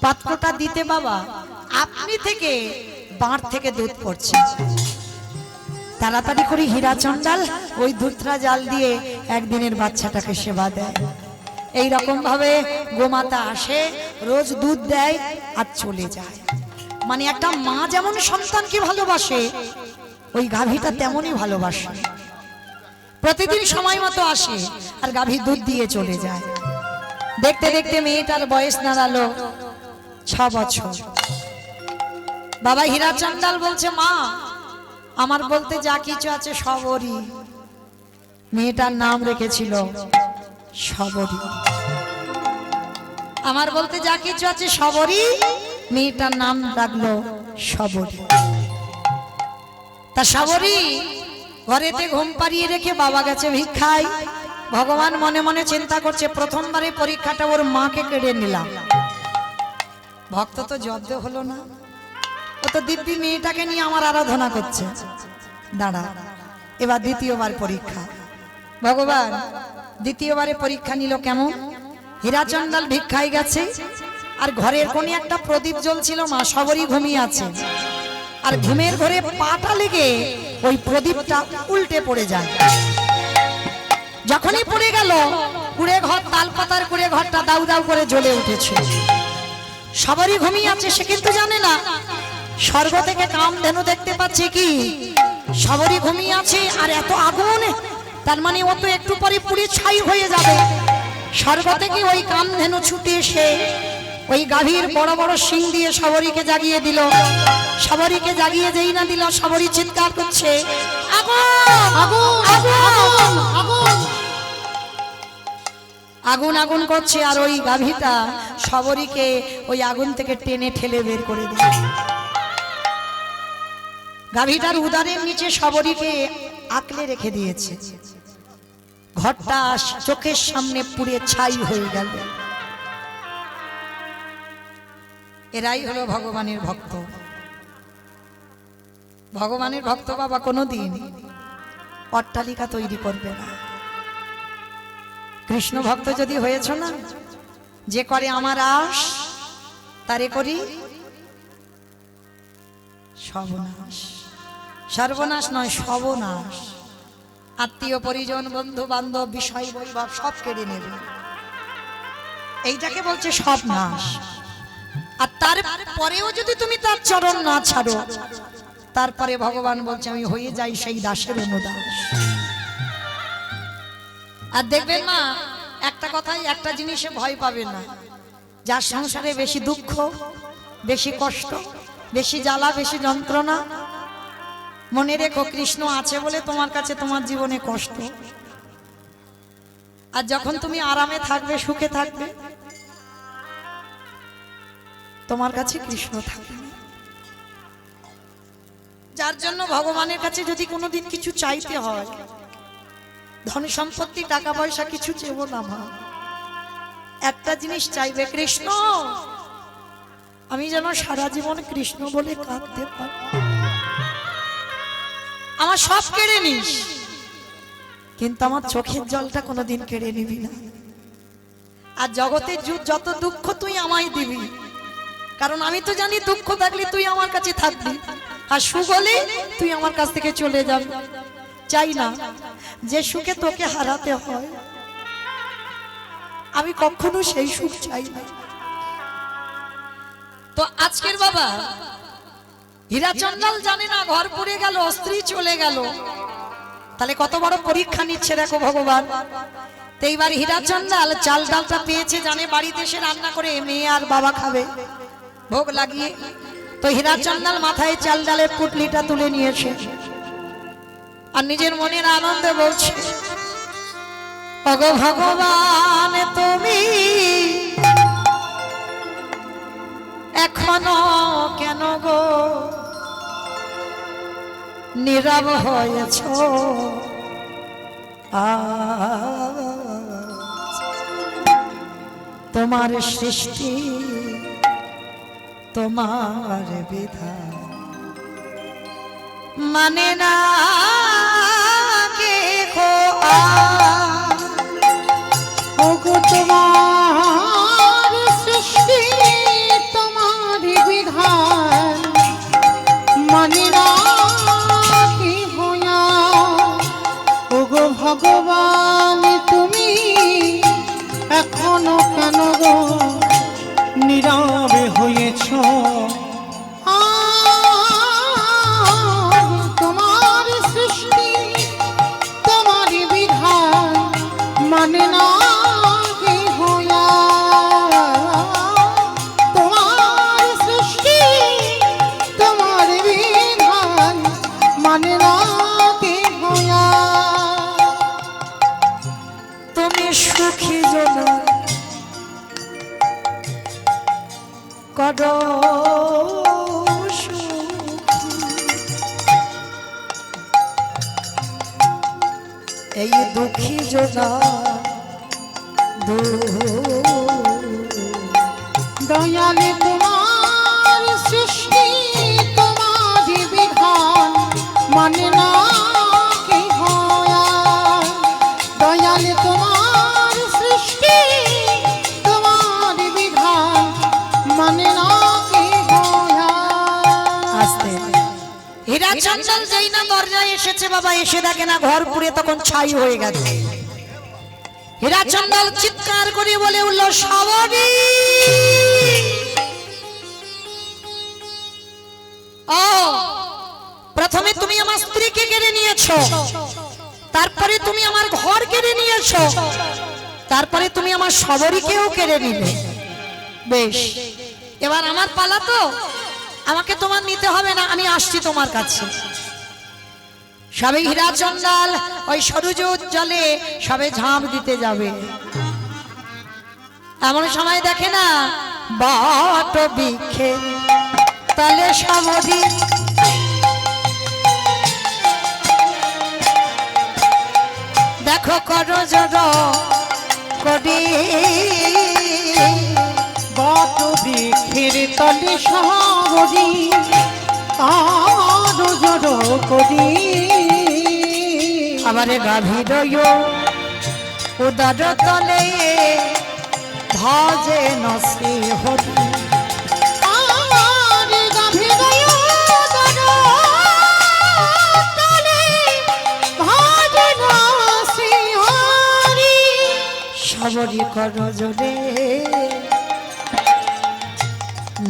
পাত্রটা দিতে বাবা আপনি থেকে বাঁট থেকে দুধ পড়ছে, তাড়াতাড়ি করে হীরাচন্দাল ওই দুধটা জাল দিয়ে একদিনের বাচ্চাটাকে সেবা দেয়। এই রকম ভাবে গোমাতা আসে, রোজ দুধ দেয় আর চলে যায়। মানে একটা মা যেমন সন্তানকে ভালোবাসে, ওই গাভীটা তেমনই ভালোবাসে, প্রতিদিন সময় মতো আসে আর গাভী দুধ দিয়ে চলে যায়। দেখতে দেখতে মেয়েটার বয়স দাঁড়ালো 6 বছর। বাবা হীরাচন্দাল বলছে, মা আমার বলতে যা কিছু আছে সবরই। মেয়েটার নাম রেখেছিল সবরী। আমার বলতে যা কিছু আছে সবরই, মেয়েটার নাম রাখলো সবরী। তা সবরী ঘরেতে ঘুম পাড়িয়ে রেখে বাবা গেছে ভিক্ষায়। ভগবান মনে মনে চিন্তা করছে, প্রথমবারে পরীক্ষাটা ওর মাকে কেড়ে নিলাম, ভক্ত তো জব্দ হলো না, ও তো দিব্যি মেয়েটাকে নিয়ে আমার আরাধনা করছে, দাঁড়া এবার দ্বিতীয়বার পরীক্ষা। ভগবান দ্বিতীয়বারে পরীক্ষা নিল কেমন? হীরাচন্দাল ভিক্ষায় গেছে, আর ঘরের কোণে একটা প্রদীপ জ্বলছিল, মা সবরই ঘুমিয়ে আছে, আর ঘুমের ঘরে পাটা লেগে ওই প্রদীপটা উল্টে পড়ে যায়। যখনই পড়ে গেল, কুড়ে ঘর, তালপাতার কুড়ে ঘরটা দাউ দাউ করে জ্বলে উঠেছে। সবরই ঘুমিয়ে আছে, সে কিন্তু জানে না স্বর্গ থেকে কামধেনু দেখতে পাচ্ছে কি সবরই ঘুমিয়ে আছে, আর এত আগুন, তার মানে ও তো একটু পরে পুড়ে ছাই হয়ে যাবে। স্বর্গ থেকে ওই কামধেনু ছুটে এসে ওই গাভীর বড় বড় শিং দিয়ে সবরীকে জাগিয়ে দিল। সবরীকে জাগিয়ে যেই না দিল, সবরী চিৎকার করছে, আগুন আগুন আগুন আগুন আগুন আগুন করছে। আর ওই গাভীটা সবরীকে ওই আগুন থেকে টেনে ঠেলে বের করে দিল। গাভীটার উদরের নিচে সবরীকে আঁকলে রেখে দিয়েছে। ঘরটা চোখের সামনে পুড়ে ছাই হয়ে গেল। এরাই হলো ভগবানের ভক্ত। ভগবানের ভক্ত বাবা কোনোদিন অট্টালিকা তৈরি করবে না। কৃষ্ণ ভক্ত যদি হয়েছ না, যে করে আমার আশ তারে করি সর্বনাশ। সর্বনাশ নয়, সর্বনাশ। আত্মীয় পরিজন বন্ধু বান্ধব বিষয় বৈভব সব কেড়ে নেবে, এইটাকে বলছে সব নাশ। আর তারপরেও যদি তুমি তার চরণ না ছাড়ো, তারপরে ভগবান বলছে আমি হয়ে যাই সেই দাসের অনুদাস। আর দেখবেন মা, একটা কথাই, একটা জিনিসে ভয় পাবে না। যার সংসারে বেশি দুঃখ, বেশি কষ্ট, বেশি জ্বালা, বেশি যন্ত্রণা, মনে রেখো কৃষ্ণ আছে বলে তোমার কাছে তোমার জীবনে কষ্ট। আর যখন তুমি আরামে থাকবে, সুখে থাকবে, তোমার কাছে কৃষ্ণ থাকবে। যার জন্য ভগবানের কাছে যদি কোনোদিন কিছু চাইতে হয়, ধন সম্পত্তি টাকা পয়সা কিছু চেয়েও না মা, একটা জিনিস চাইবে, কৃষ্ণ আমি যেন সারা জীবন কৃষ্ণ বলে কাঁদতে পারি। আমার সব কেড়ে নিস, কিন্তু আমার চোখের জলটা কোনোদিন কেড়ে নিবি না। আর জগতের যত দুঃখ তুই আমায় দিবি, কারণ আমি তো জানি দুঃখ থাকলে তুই আমার কাছে থাকবি, আর সুখ হলে তুই আমার কাছ থেকে চলে যাবি। চাই না যে সুখে তোকে হারাতে হয়, আমি কখনো সেই সুখ চাই না। তো আজকের বাবা হীরাচন্দাল জানে না ঘর পুড়ে গেল, স্ত্রী চলে গেল, তাহলে কত বড় পরীক্ষা নিচ্ছে দেখো ভগবান। তো এইবার হীরাচন্দাল চাল ডালটা পেয়েছে, জানে বাড়িতে এসে রান্না করে মেয়ে আর বাবা খাবে ভোগ লাগিয়ে। তো হীরাচন্দাল মাথায় চাল ডালের পুটলিটা তুলে নিয়েছে, আর নিজের মনের আনন্দে বলছে, ওগো ভগবান তুমি এখনো কেন গো নীরব হয়েছ? তোমার সৃষ্টি তোমার বিধান মানে না কে গো ওগো তোমার সৃষ্টি তোমার বিধান মানে না কি হইয়া। ওগো ভগবান তুমি এখনো কেন গো নীরবে হয়েছ? তোমার সৃষ্টি তোমার বিধান মানে না কি হইয়া। তোমার সৃষ্টি তোমার বিধান মানে না কি হইয়া। তুমি সুখী জন করো এই দুঃখী জনা দয়ালে তোমার সৃষ্টি তোমার বিধান মানে না কি হইয়া। দয়ালে তোমার সৃষ্টি তোমার বিধান মানে না কি হইয়া। আস্তে হীরাচন্দাল যেই না দরজায় এসেছে বাবা, এসে দেখে না ঘর পুড়ে তখন ছাই হয়ে গেছে। হীরাচন্দাল চিৎকার করে বলে উঠল, সবরী ও প্রথমে তুমি আমার স্ত্রীকে কেড়ে নিয়েছো, তারপরে তুমি আমার ঘর কেড়ে নিয়েছো, তারপরে তুমি আমার সবরীকেও কেড়ে নিলে। বেশ, এবার আমার পালা তো, আমাকে তোমার নিতে হবে না, আমি আসছি তোমার কাছে। সবে হীরা চন্দাল ওই সরুজ জলে সবে ঝাঁপ দিতে যাবে, এমন সময় দেখে না বট বৃক্ষে তলে সবরি দেখো করো জড় করি, বট বৃক্ষের তলে সবরি আরো জড়ো করি, আমারে গাভীর উদর তলে ভজে নসি হরি, আমার গভীর উদর তলে ভজন শ্রীহরি। সবরি কর জোরে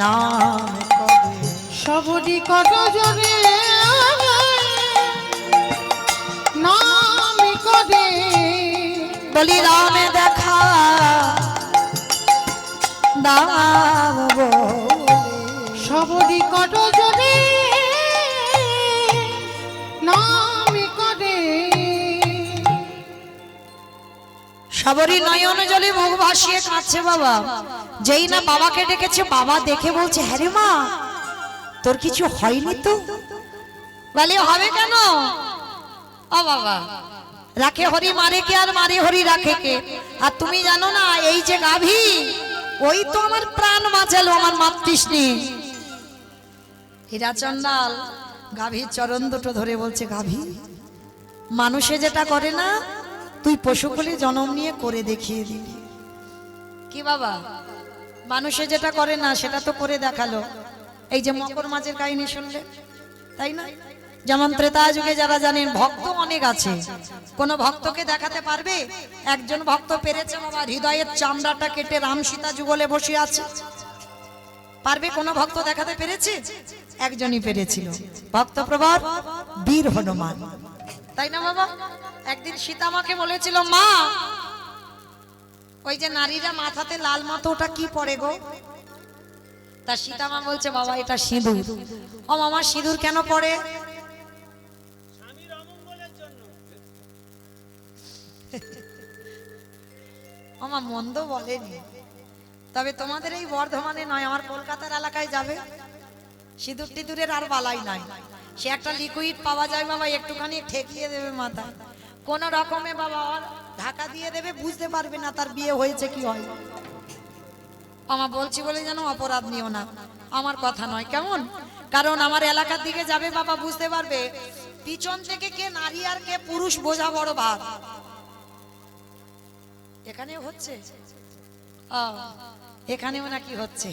নাম করে, সবরি কত জনে নাম করে, বলি রামে দেখা দাম বলে। সবরি কত জনে নাম করে, সবরি নয়ন জলে মুখ ভাসিয়ে কাঁদছে বাবা। যেই না বাবাকে ডেকেছে, বাবা দেখে বলছে হ্যাঁ রে মা, তোর কিছু হয়নি তো? বলে হবে কেন? ও বাবা, রাখে হরি মারে কে আর মারে হরি রাখে কে? আর তুমি জানো না এই যে গাভী, ওই তো আমার প্রাণ বাঁচালো, আমার মাতৃষ্ণী। হীরা চন্দাল গাভীর চরণ দুটো ধরে বলছে, গাভী মানুষে যেটা করে না তুই পশুকুলে জন্ম নিয়ে করে দেখিয়ে দিলি। কি বাবা, মানুষে যেটা করে না সেটা তো করে দেখালো। এই যে মকর মাছের কাহিনী শুনলে, তাই না? যেমন ত্রেতা যুগে যারা জানেন ভক্ত অনেক আছে, কোন ভক্তকে দেখাতে পারবে? একজন ভক্ত পেরেছে বাবা হৃদয়ের চামড়াটা কেটে রাম সীতা যুগলে বসে আছে, পারবে? কোন ভক্ত দেখাতে পেরেছে? একজনই পেরেছিল, ভক্তপ্রবর বীর হনুমান, তাই না বাবা? একদিন সীতা মাকে বলেছিল, মা ওই যে নারীরা মাথাতে লাল মতো ওটা কি পরে গো? তা সীতা মা বলছে, বাবা এটা সিঁদুর। ও মামা সিঁদুর কেন পরে? মামা মন্দ বলেনি, তবে তোমাদের এই বর্ধমানে নয়, আমার কলকাতার এলাকায় যাবে, সিঁদুর টিঁদুরের আর বালাই নাই। সে একটা লিকুইড পাওয়া যায় বাবা, একটুখানি ঠেকিয়ে দেবে মাথায়, কোন রকমে বাবা আর ঢাকা দিয়ে দেবে, বুঝতে পারবে না তার বিয়ে হয়েছে কি হয়। আমার বলছি বলে যেন অপরাধ নিও না, আমার কথা নয়, কেমন? কারণ আমার এলাকার দিকে যাবে বাবা, বুঝতে পারবে পিছন থেকে কে নারী আর কে পুরুষ বোঝা বড় ভাব। এখানেও হচ্ছে, এখানেও নাকি হচ্ছে।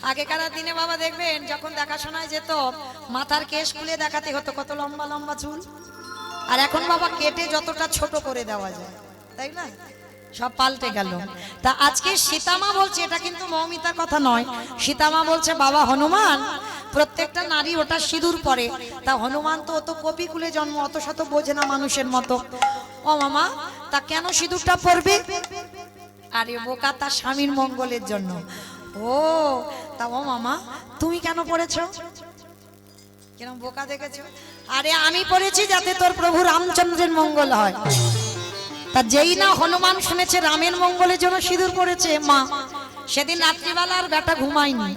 আগেকার দিনে বাবা দেখবেন যখন দেখাশোনায় যেত, মাথার কেশ খুলে দেখাতে হতো, কত লম্বা লম্বা চুল, আর এখন বাবা কেটে যতটা ছোট করে দেওয়া যায়, তাই না? সব পাল্টে গেল। তা আজকে সীতামা বলছে, এটা কিন্তু মৌমিতার কথা নয়, সীতামা বলছে, বাবা হনুমান প্রত্যেকটা নারী ওটা সিঁদুর পরে, তা হনুমান তো অত কপিকুলে জন্ম, অত শত বোঝে না মানুষের মতো। ও মামা, তা কেন সিঁদুরটা পরবে? আরে বোকা, তার স্বামীর মঙ্গলের জন্য। ও তা ও মামা তুমি কেন পড়েছো? কেন বোকা দেখেছো? আরে আমি পড়েছি যাতে তোর প্রভু রামচন্দ্রের মঙ্গল হয়। তা যেই না হনুমান শুনেছে রামের মঙ্গলের জন্য সিঁদুর পড়েছে, মা সেদিন রাত্রিবেলা আর বেটা ঘুমায়নি,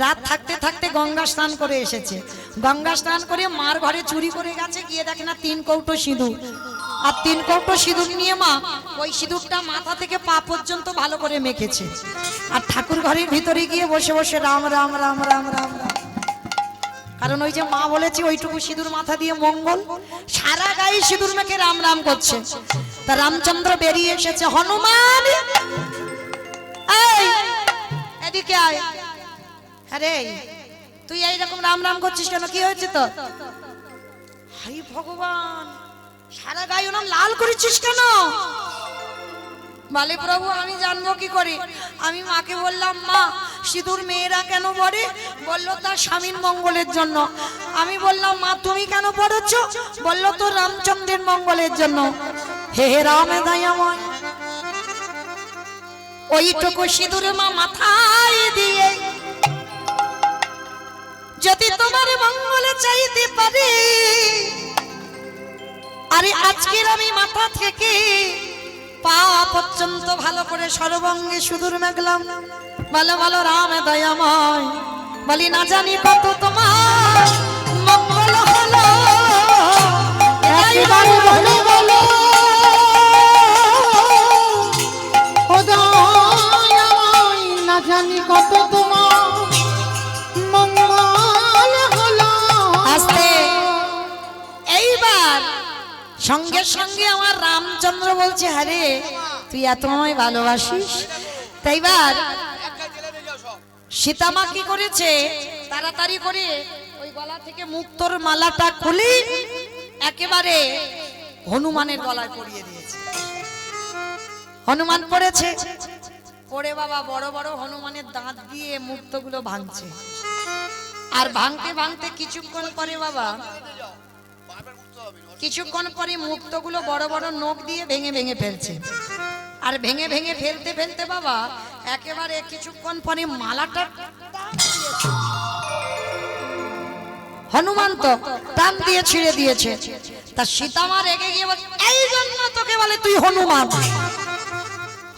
রাত থাকতে থাকতে গঙ্গা স্নান করে এসেছে, গঙ্গা স্নান করে মার ঘরে চুরি করে গেছে, গিয়ে দেখে না 3 কৌটো সিঁদুর, আর 3 কৌটো সিঁদুর নিয়ে মা ওই সিঁদুরটা মাথা থেকে পা পর্যন্ত ভালো করে মেখেছে, আর ঠাকুর ঘরের ভিতরে গিয়ে বসে বসে রাম রাম রাম রাম রাম রাম। কারণ ওই যে মা বলেছে ওইটুকু সিঁদুর মাথা দিয়ে মঙ্গল, সারা গায়ে সিঁদুর মেখে রাম রাম করছে। তা রামচন্দ্র বেরিয়ে এসেছে, হনুমান এই এদিকে আয়। আরে তুই এইরকম রাম রাম করছিস কেন? কি হয়েছে তো? হাই ভগবান, সারা গায়ে নাম লাল করেছিস কেন? বলে প্রভু আমি জানবো কি করে? আমি মাকে বললাম, মা সিঁদুর মেয়েরা কেন পরে? বললো তার স্বামীর মঙ্গলের জন্য। আমি বললাম, মা তুমি কেন পড়েছ? বললো তো রামচন্দ্রের মঙ্গলের জন্য। হে হে রাম দয়াময়, ওইটুকু সিঁদুর মা মাথায় দিয়ে যদি তোমার মঙ্গলে চাইতে পারি, আরে আজকের আমি মাথা থেকে পা পর্যন্ত ভালো করে সর্বাঙ্গে সুদূর মেঘলাম, বলো বলো রাম দয়াময়, বলি না জানি কত তোমার মঙ্গল হলো, একেবারে বলো বলো ও দয়াময়, না জানি কত তোমার মঙ্গল হলো। আস্তে এইবার সঙ্গে সঙ্গে আমার রামচন্দ্র বলছে, আরে তুই এত আমায় ভালোবাসিস। তাইবার সীতামা কি করেছে, তাড়াতাড়ি করে ওই গলা থেকে মুক্তোর মালাটা খুলে একেবারে হনুমানের গলায় পরিয়ে দিয়েছে। হনুমান পড়েছে, পড়ে বাবা বড় বড় হনুমানের দাঁত দিয়ে মুক্তগুলো ভাঙছে। আর ভাঙতে ভাঙতে কিছুক্ষণ পরে বাবা, কিছুক্ষণ পরে মুক্তগুলো বড় বড় নখ দিয়ে ভেঙে ভেঙে ফেলছে। আর ভেঙে ভেঙে ফেলতে ফেলতে বাবা একেবারে কিছুক্ষণ পরে মালাটা হনুমান তো টান দিয়ে ছিঁড়ে দিয়েছে। তা সীতামা রেগে গিয়ে বলে, এই জন্য তোকে বলে তুই হনুমান,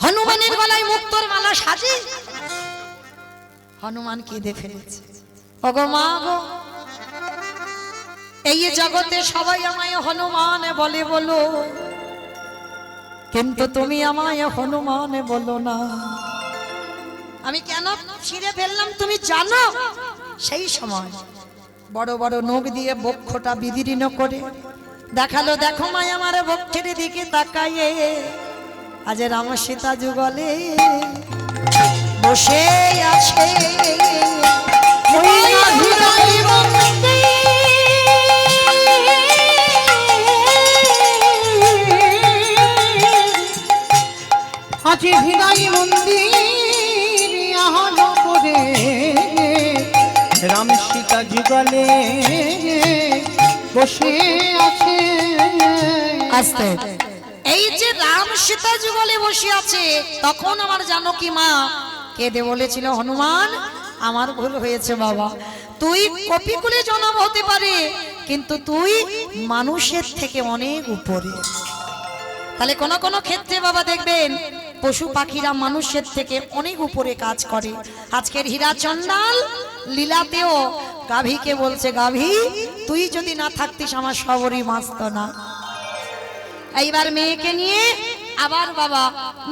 হনুমানের গলায় মুক্তোর মালা সাজি। হনুমান কেঁদে ফেলেছে, ওগো মা গো, এই জগতে সবাই আমায় হনুমান বলে বলো, কিন্তু তুমি আমায় হনুমান বলো না। আমি কেন ছিঁড়ে ফেললাম তুমি জানো? সেই সময় বড় বড় নখ দিয়ে বক্ষটা বিদীর্ণ করে দেখালো, দেখো মায় আমার বক্ষের দিকে তাকাইয়ে আজ রাম সীতা যুগলে বসে আছে। আছে হৃদয় মন্দির আহলো করে রাম সীতা যুগলে বসে আছে। আস্তে এই যে রাম সীতা যুগলে বসে আছে, তখন আমার জানকী মা কেঁদে বলেছিল, হনুমান আমার ভুল হয়েছে বাবা, তুই কপিকুলে জন্ম হতে পারে কিন্তু তুই মানুষের থেকে অনেক উপরে। তাহলে কোন কোন ক্ষেত্রে বাবা দেখবেন পশু পাখিরা মানুষের থেকে অনেক উপরে কাজ করে। আজকের হীরা চন্ডাল লীলাতেও গাভীকে বলছে, গাভী তুই যদি না থাকতিস আমার সবরই বাঁচত না। এইবার মেয়েকে নিয়ে আবার বাবা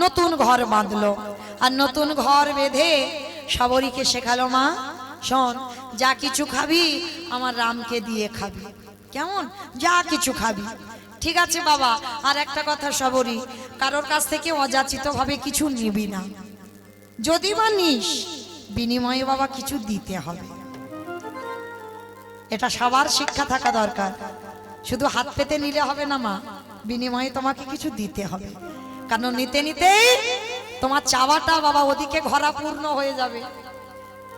নতুন ঘর বাঁধলো, আর নতুন ঘর বেঁধে সবরীকে শেখালো, মা শোন, যা কিছু খাবি আমার রামকে দিয়ে খাবি, কেমন? যা কিছু খাবি, ঠিক আছে বাবা। আর একটা কথা সবরী, কারোর কাছ থেকে অযাচিত ভাবে কিছু নিবি না, যদি বা নিস বিনিময়ে বাবা কিছু দিতে হবে। এটা সবার শিক্ষা থাকা দরকার, শুধু হাত পেতে নিলে হবে না মা, বিনিময়ে তোমাকে কিছু দিতে হবে। কারণ নিতে নিতে তোমার চাওয়াটা বাবা ওদিকে ঘরা পূর্ণ হয়ে যাবে,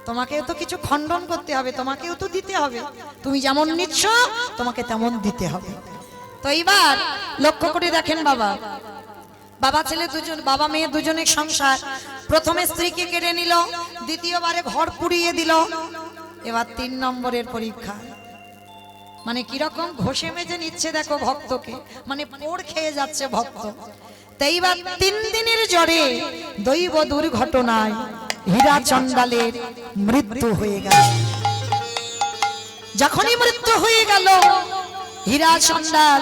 তোমাকেও তো কিছু খণ্ডন করতে হবে, তোমাকেও তো দিতে হবে। তুমি যেমন নিচ্ছ তোমাকে তেমন দিতে হবে। তো এইবার লক্ষ্য করে দেখেন বাবা, বাবা ছেলে দুজন, বাবা মেয়ে দুজনের সংসার। প্রথমে স্ত্রীকে কেড়ে নিল, দ্বিতীয়বারে ঘর পুড়িয়ে দিল, এবার 3 নম্বরের পরীক্ষা। মানে কিরকম ঘষে মেজে নিচ্ছে দেখো ভক্তকে, মানে পোড় খেয়ে যাচ্ছে ভক্ত। তাই এইবার 3 দিনের জ্বরে দৈব দুর্ঘটনায় হীরা চন্ডালের মৃত্যু হয়ে গেল। যখনই মৃত্যু হয়ে গেল হীরা চন্ডাল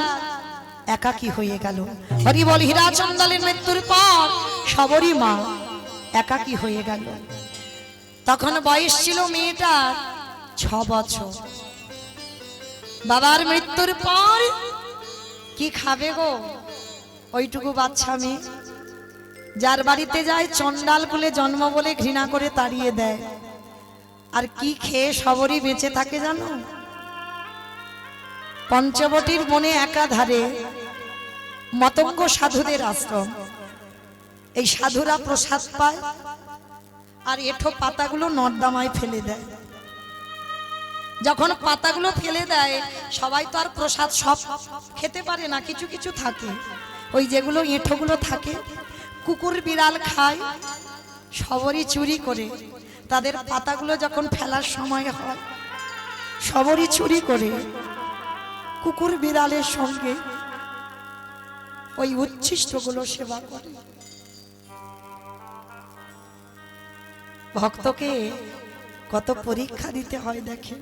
একাকী হয়ে গেল। হরি বল। হীরা চন্ডালের মৃত্যুর পর সবরী মা একাকী হয়ে গেল। তখন বয়স ছিল মেয়েটার 6 বছর। বাবার মৃত্যুর পর কি খাবে গো ওইটুকু বাচ্চা মেয়ে? যার বাড়িতে যায় চন্ডাল কুলে জন্ম বলে ঘৃণা করে তাড়িয়ে দেয়। আর কি খেয়ে সবরই বেঁচে থাকে জানো? পঞ্চবটির বনে একাধারে মতঙ্গ সাধুদের আশ্রম, এই সাধুরা প্রসাদ পায় আর এঠো পাতাগুলো নর্দমায় ফেলে দেয়। যখন পাতাগুলো ফেলে দেয় সবাই তো আর প্রসাদ সব খেতে পারে না, কিছু কিছু থাকে, ওই যেগুলো এঁঠোগুলো থাকে কুকুর বিড়াল খায়। সবরই চুরি করে তাদের পাতাগুলো যখন ফেলার সময় হয় সবরই চুরি করে কুকুর বিড়ালের সঙ্গে ওই উচ্ছিষ্টগুলো সেবা করে। ভক্তকে কত পরীক্ষা দিতে হয় দেখে।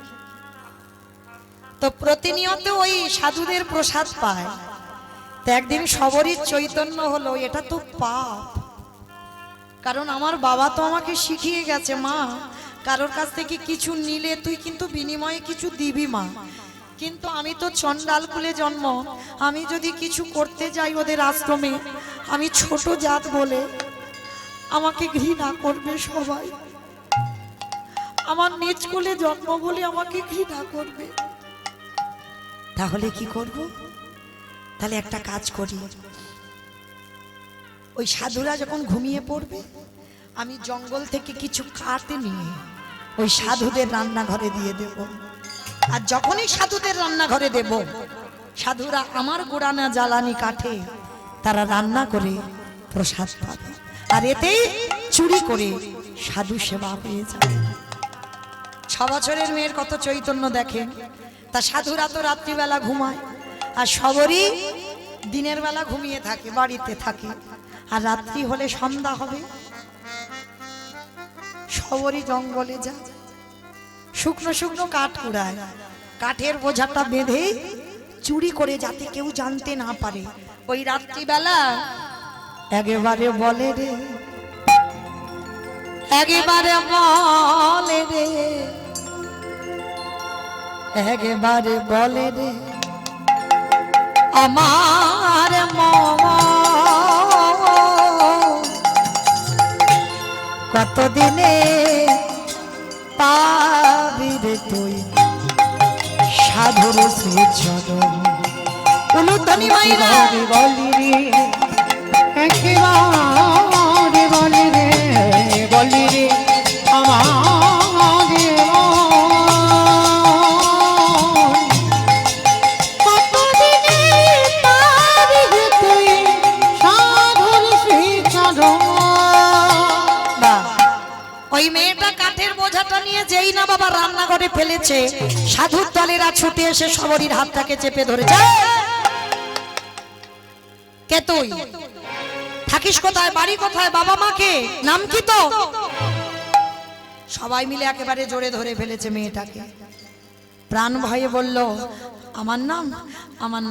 তো প্রতিনিয়ত ওই সাধুদের প্রসাদ পায়। তো একদিন সবরই চৈতন্য হলো, এটা তো পাপ। কারণ আমার বাবা তো আমাকে শিখিয়ে গেছে, মা কারোর কাছ থেকে কিছু নিলে তুই কিন্তু বিনিময়ে কিছু দিবি মা। কিন্তু আমি তো চন্ডাল কুলে জন্ম, আমি যদি কিছু করতে যাই ওদের আশ্রমে, আমি ছোট জাত বলে আমাকে ঘৃণা করবে সবাই। আমার নিজ কুলে জন্ম বলে আমাকে ঘৃণা করবে। তাহলে কি করব? তাহলে একটা কাজ করি, ওই সাধুরা যখন ঘুমিয়ে পড়বে আমি জঙ্গল থেকে কিছু কাঠ নিয়ে ওই সাধুদের রান্নাঘরে দিয়ে দেব। আর যখনই সাধুদের রান্নাঘরে দেব, সাধুরা আমার গোড়ানা জ্বালানি কাঠে তারা রান্না করে প্রসাদ পাবে। আর এতেই চুরি করে সাধু সেবা হয়ে যাবে। 6 বছরের মেয়ের কত চৈতন্য দেখেন। তা সাধুরা তো রাত্রিবেলা ঘুমায়, আর সবরই দিনের বেলা ঘুমিয়ে থাকে, বাড়িতে থাকে। আর রাত্রি হলে সন্ধ্যা হবে, সবরই জঙ্গলে যায়, শুকনো শুকনো কাঠ কুড়ায়, কাঠের বোঝাটা বেঁধে চুরি করে যাতে কেউ জানতে না পারে। ওই রাত্রিবেলা একেবারে বলে রে, একেবারে বলে রে, একেবারে বলে রে আমার মন কতদিনে পাবি রে তুই সাধুর শ্রীচরণ। উলুধ্বনি মাইরা বলি রে, একেবারে বলি রে, বলি রে আমার ওই মেয়েটা কাঠের বোঝাটা নিয়ে যেই না বাবা রান্নাঘরে ফেলেছে, সাধুর দলেরা ছুটে এসে সবরীর হাতটাকে চেপে ধরেছে। কে তুই? থাকিস কোথায়? বাড়ি কোথায়? বাবা মাকে? নাম কি তো? সবাই মিলে একেবারে জোরে ধরে ফেলেছে মেয়েটাকে। প্রাণ ভয়ে বলল, আমার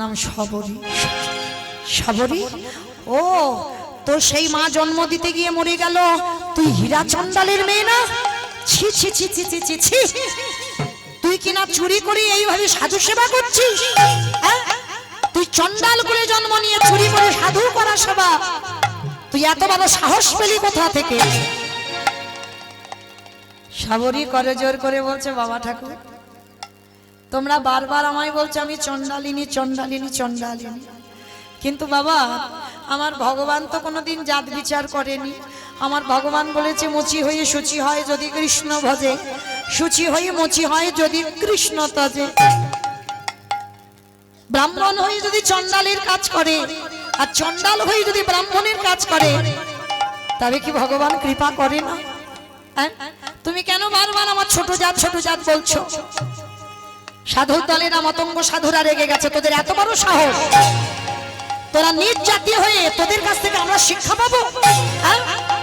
নাম সবরী। সবরী? ও, তোর সেই মা জন্ম দিতে গিয়ে মরে গেল, তুই হীরা চন্ডালের মেয়ে না? ছি ছি ছি ছি ছি ছি ছি, তুই কিনা চুরি করে এইভাবে সাধু সেবা করছিস? তুই চন্ডাল করে জন্ম নিয়ে চুরি করে সাধু করা সেবা, তুই এত বড় সাহস পেলি কোথা থেকে? সবরী করে জোর করে বলছে, বাবা ঠাকুর তোমরা বারবার আমায় বলছো আমি চন্ডালিনী চন্ডালিনী চন্ডালিনী, কিন্তু বাবা আমার ভগবান তো কোনোদিন জাত বিচার করেনি। আমার ভগবান বলেছে মুচি হয়ে শুচি হয় যদি কৃষ্ণ ভজে, শুচি হয়ে মুচি হয় যদি কৃষ্ণ তজে। ব্রাহ্মণ হয়ে যদি চন্ডালের কাজ করে আর চন্ডাল হয়ে যদি ব্রাহ্মণের কাজ করে, তবে কি ভগবান কৃপা করে না? তুমি কেন বারবার আমার ছোট জাত বলছো? সাধুর দলেরা মতঙ্গ সাধুরা রেগে গেছে, তোদের এত বড় সাহস, তোরা নিজ জাতীয় হয়ে তোদের কাছ থেকে আমরা শিক্ষা পাবো?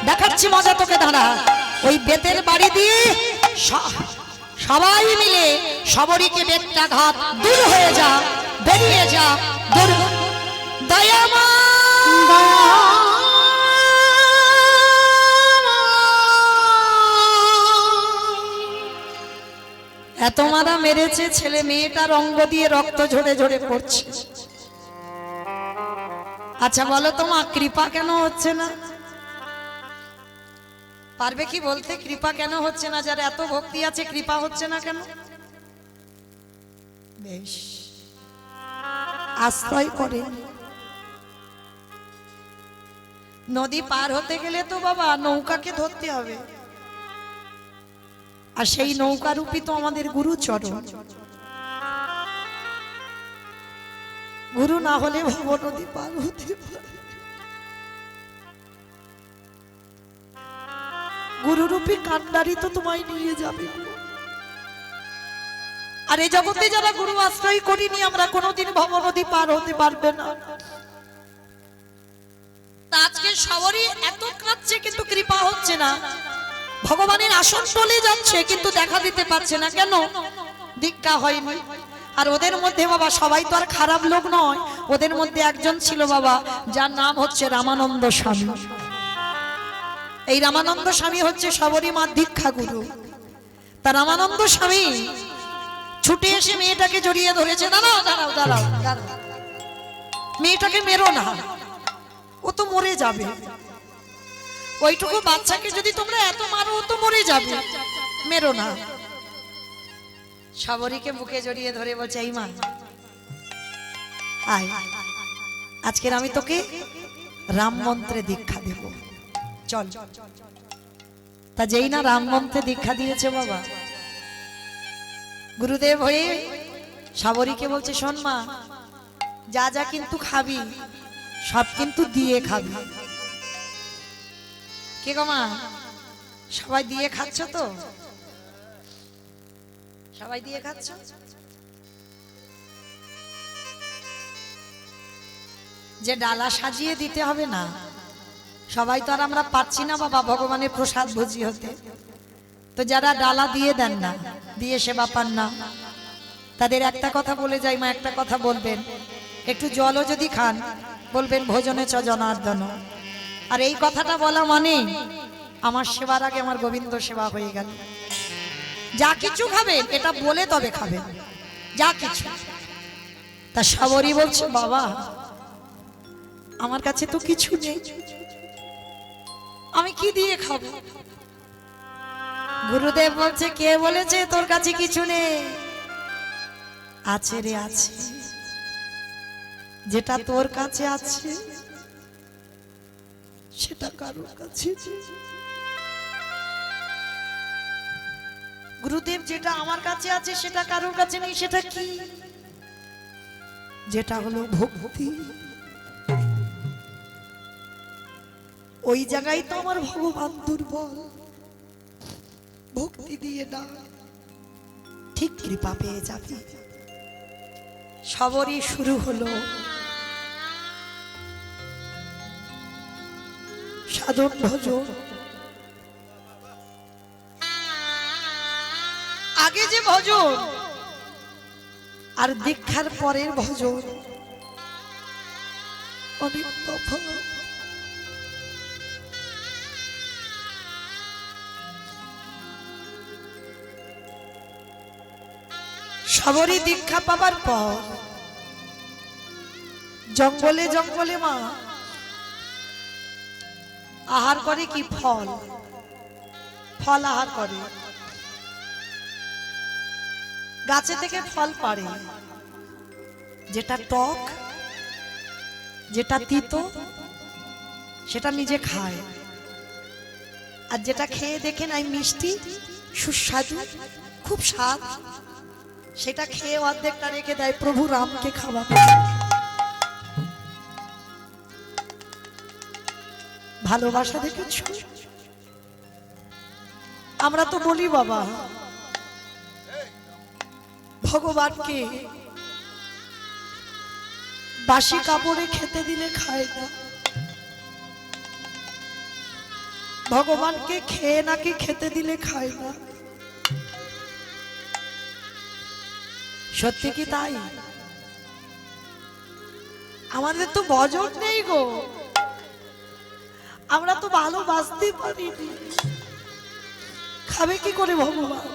দেখাচ্ছি মজা তোকে, দাঁড়া। ওই বেতের বাড়ি দিয়ে সবাই মিলে সবরীকে বেতটা ঘাত, দূর হয়ে যা, বেরিয়ে যা, দূর। দয়ামা এত মারা মেরেছে, ছেলে মেয়েটার অঙ্গ দিয়ে রক্ত ঝরে ঝরে পড়ছে। আচ্ছা বলো তো মা, কৃপা কেন হচ্ছে না? পারবে কি বলতে কৃপা কেন হচ্ছে না? যারা এত ভক্তি আছে কৃপা হচ্ছে না কেন? বেশ, আশ্রয় করে। নদী পার হতে গেলে তো বাবা নৌকাকে ধরতে হবে, আর সেই নৌকারূপী তো আমাদের গুরুচরণ। গুরু না হলে ভব নদী পার হতে পারে। গুরুরূপী কান্ডারি তো তোমায় নিয়ে যাবে। আর এই জগতে যারা গুরু আশ্রয় করিনি আমরা কোনোদিন ভবনদী পার হতে পারবে না। তা আজকে সবারই এত কাঁদছে কিন্তু কৃপা হচ্ছে না, ভগবানের আসন চলে যাচ্ছে কিন্তু দেখা দিতে পারছে না। কেন? দীক্ষা হয়নি। আর ওদের মধ্যে বাবা সবাই তো আর খারাপ লোক নয়, ওদের মধ্যে একজন ছিল বাবা যার নাম হচ্ছে রামানন্দ স্বামী। এই রামানন্দ স্বামী হচ্ছে সবরই মা দীক্ষা গুরু। তা রামানন্দ স্বামী ছুটে এসে মেয়েটাকে জড়িয়ে ধরেছে, দাঁড়াও দাঁড়াও দাঁড়াও দাঁড়াও, মেয়েটাকে মেরো না, ও তো মরে যাবে। ওইটুকু বাচ্চাকে যদি তোমরা এত মারো ও তো মরে যাবে, মেরো না। সবরীকে বুকে জড়িয়ে ধরে বলছে, এই মা আয়, আজকের আমি তোকে রাম মন্ত্রে দীক্ষা দেব, চল। তা যেই না রাম মন্ত্রে দীক্ষা দিয়েছে বাবা, গুরুদেব হয়ে সবরীকে বলছে, শোন মা, যা যা কিন্তু খাবি সব কিন্তু দিয়ে খাবি। কে গো মা, সবাই দিয়ে খাচ্ছ তো? সবাই দিয়ে খাচ্ছ? যে ডালা সাজিয়ে দিতে হবে না, সবাই তো আর আমরা পাচ্ছি না বাবা ভগবানের প্রসাদ ভোজি হতে। তো যারা ডালা দিয়ে দেন না, দিয়ে সেবা পান না, তাদের একটা কথা বলে যাই মা, একটা কথা বলবেন, একটু জলও যদি খান বলবেন ভোজনে চ জনার্দন। আর এই কথাটা বলা মানে আমার সেবার আগে আমার গোবিন্দ সেবা হয়ে গেল। যা কিছু খাবেন এটা বলে তবে খাবেন, যা কিছু। তা সবরই বলছে, বাবা আমার কাছে তো কিছু নেই, আমি কি দিয়ে খাবো? গুরুদেব বলছে, কে বলেছে তোর কাছে কিছু নেই? আছে রে, আছে। যেটা তোর কাছে আছে সেটা কারোর কাছে। গুরুদেব, যেটা আমার কাছে আছে সেটা কারোর কাছে নেই, সেটা কি? যেটা হলো ভক্তি। ওই জায়গায় তো আমার ভগবান দুর্বল, ভক্তি দিয়ে না ঠিক কৃপা পেয়ে যাবে। সবরই শুরু হলো সাধন ভজন। আগে যে ভজন আর দীক্ষার পরের ভজন অনেক তফাৎ। সবরই দীক্ষা পাবার পর জঙ্গলে জঙ্গলে মা আহার করে কি? ফল। ফল আহার করে, গাছে থেকে ফল পাড়ে, যেটা টক যেটা তিতো সেটা নিজে খায়, আর যেটা খেয়ে দেখে নাই মিষ্টি সুস্বাদু খুব স্বাদ, সেটা খেয়ে অর্ধেকটা রেখে দেয় প্রভু রামকে খাওয়াবে। ভালোবাসা দেখেছ? আমরা তো বলি বাবা ভগবানকে বাসি কাপড়ে খেতে দিলে খায় না, ভগবানকে খেয়ে নাকি খেতে দিলে খায় না। সত্যি কি তাই? আমাদের তো ভজন নেই গো, আমরা তো ভালোবাসতে পারিনি, খাবে কি করে ভগবান?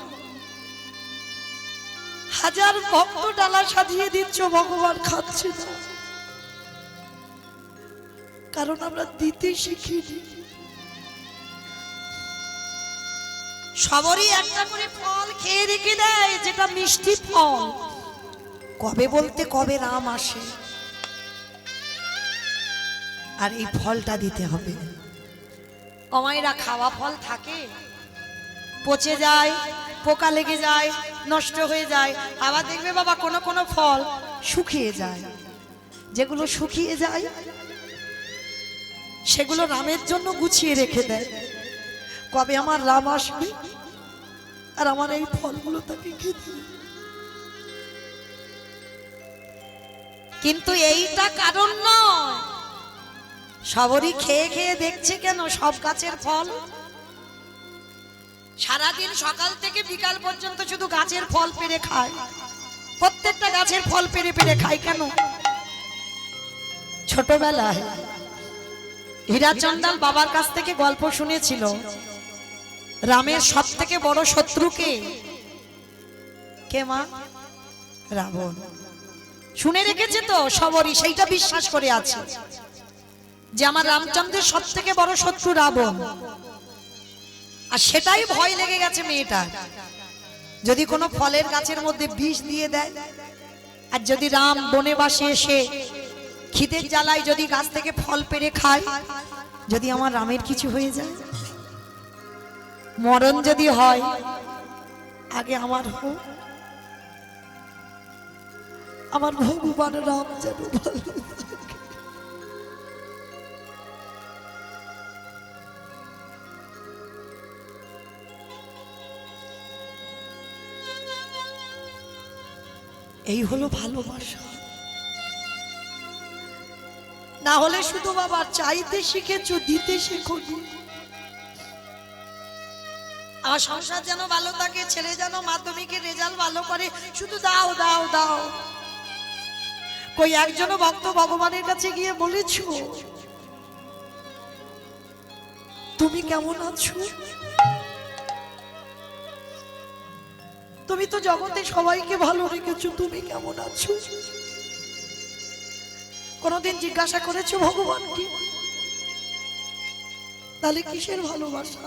হাজার ভক্ত ডালা সাজিয়ে দিচ্ছ, ভগবান খাচ্ছে না, কারণ আমরা দিতে শিখিনি। সবরই একটা করে ফল খেয়ে রেখে দেয়, যেটা মিষ্টি ফল। কবে বলতে কবে রাম আসে, আর এই ফলটা দিতে হবে। কমাইরা খাওয়া ফল থাকে, পচে যায়, পোকা লেগে যায়, নষ্ট হয়ে যায়। আবার দেখবে বাবা কোনো কোনো ফল শুকিয়ে যায়, যেগুলো শুকিয়ে যায় সেগুলো রামের জন্য গুছিয়ে রেখে দেয়, কবে আমার রাম আসবে আর আমার এই ফলগুলো তাকে খেতে। কিন্তু এইটা কারণ নয়। সবরই খেয়ে খেয়ে দেখছে কেন সব গাছের ফল, সারাদিন সকাল থেকে বিকাল পর্যন্ত শুধু গাছের ফল পেড়ে খায়, প্রত্যেকটা গাছের ফল পেড়ে পেড়ে খায় কেন? ছোটবেলায় হীরাচন্দাল বাবার কাছ থেকে গল্প শুনেছিল, রামের সব থেকে বড় শত্রু কে? কে মা? রাবণ। শুনে রেখেছে তো সবরই, সেইটা বিশ্বাস করে আছে যে আমার রামচন্দ্রের সব থেকে বড় শত্রু রাবণ। আর সেটাই ভয় লেগে গেছে মেয়েটার, যদি কোনো ফলের গাছের মধ্যে বিষ দিয়ে দেয়, আর যদি রাম বনেবাসে এসে খিদের জ্বালায় যদি গাছ থেকে ফল পেড়ে খায়, যদি আমার রামের কিছু হয়ে যায়, মরণ যদি হয়, আগে আমার হোক, আমার ভগবান রাম যেন ভালো থাকে। এই হলো ভালোবাসা। না হলে শুধু বাবা চাইতে শিখেছো, দিতে শেখোনি। আর সংসার যেন ভালো থাকে, ছেলে যেন মাধ্যমিকের রেজাল্ট ভালো করে, শুধু দাও দাও দাও। কই একজনও ভক্ত ভগবানের কাছে গিয়ে বলেছো তুমি কেমন আছো? তুমি তো জগতে সবাইকে ভালো রেখেছো, তুমি কেমন আছো? কোনদিন জিজ্ঞাসা করেছো ভগবানকে? তাহলে কিসের ভালোবাসা,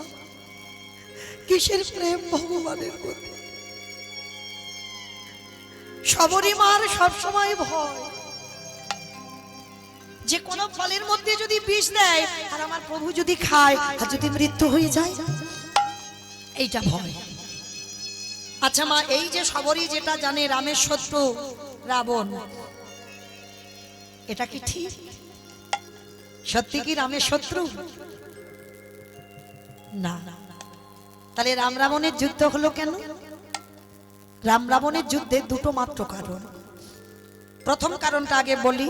কিসের প্রেম ভগবানের প্রতি? সবরই মার সবসময় ভয় যে কোনো ফলের মধ্যে যদি বিষ দেয় আর আমার প্রভু যদি খায় আর যদি মৃত্যু হয়ে যায়, এইটা ভয়। আচ্ছা মা, এই যে সবরই যেটা জানে রামের শত্রু রাবণ, এটা কি ঠিক? সত্যি কি রামের শত্রু? না। তাহলে রাম রাবণের যুদ্ধ হলো কেন? রাম রাবণের যুদ্ধে দুটো মাত্র কারণ। প্রথম কারণটা আগে বলি,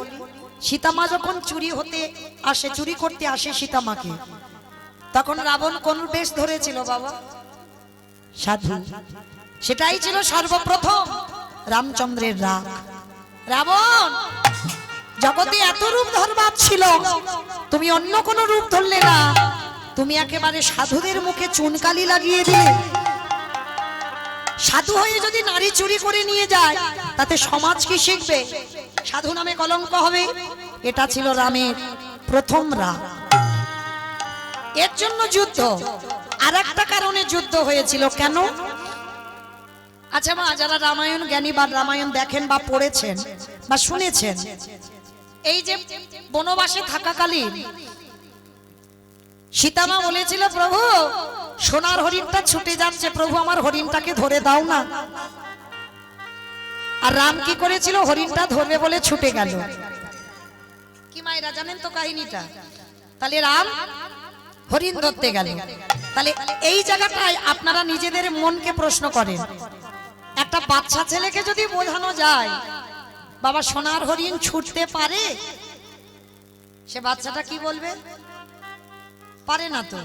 সীতামা যখন চুরি করতে আসে সীতামাকে, তখন রাবণ কোন বেশ ধরেছিল বাবা? সাধু। সেটাই ছিল সর্বপ্রথম রামচন্দ্রের রাগ। রাবণ জগতে এত রূপ ধরবার ছিল, তুমি অন্য কোন রূপ ধরলে না, তুমি একেবারে সাধুদের মুখে চুনকালি লাগিয়ে দিলে। সাধু হয়ে যদি নারী চুরি করে নিয়ে যায়, তাতে সমাজ কি শিখবে? সাধু নামে কলঙ্ক হবে। এটা ছিল রামের প্রথম রাগ। এর জন্য যুদ্ধ। আর একটা কারণে যুদ্ধ হয়েছিল কেন? আচ্ছা মা, যারা রামায়ণ জ্ঞানী বা রামায়ণ দেখেন বা পড়েছেন বা শুনেছেন, এই যে বনবাসে থাকাকালীন সীতামা বলেছিল, প্রভু সোনার হরিণটা ছুটে যাচ্ছে, প্রভু আমার হরিণটাকে ধরে দাও না। আর রাম কি করেছিল? হরিণটা ধরবে বলে ছুটে গেল। কি মায়েরা জানেন তো কাহিনীটা? তাহলে রাম হরিণ ধরতে গেল। তাহলে এই জায়গাটায় আপনারা নিজেদের মনকে প্রশ্ন করেন, একটা বাচ্চা ছেলেকে যদি বোঝানো যায় বাবা সোনার হরিণ ছুটতে পারে, সে বাচ্চাটা কি বলবে? পারে না তো।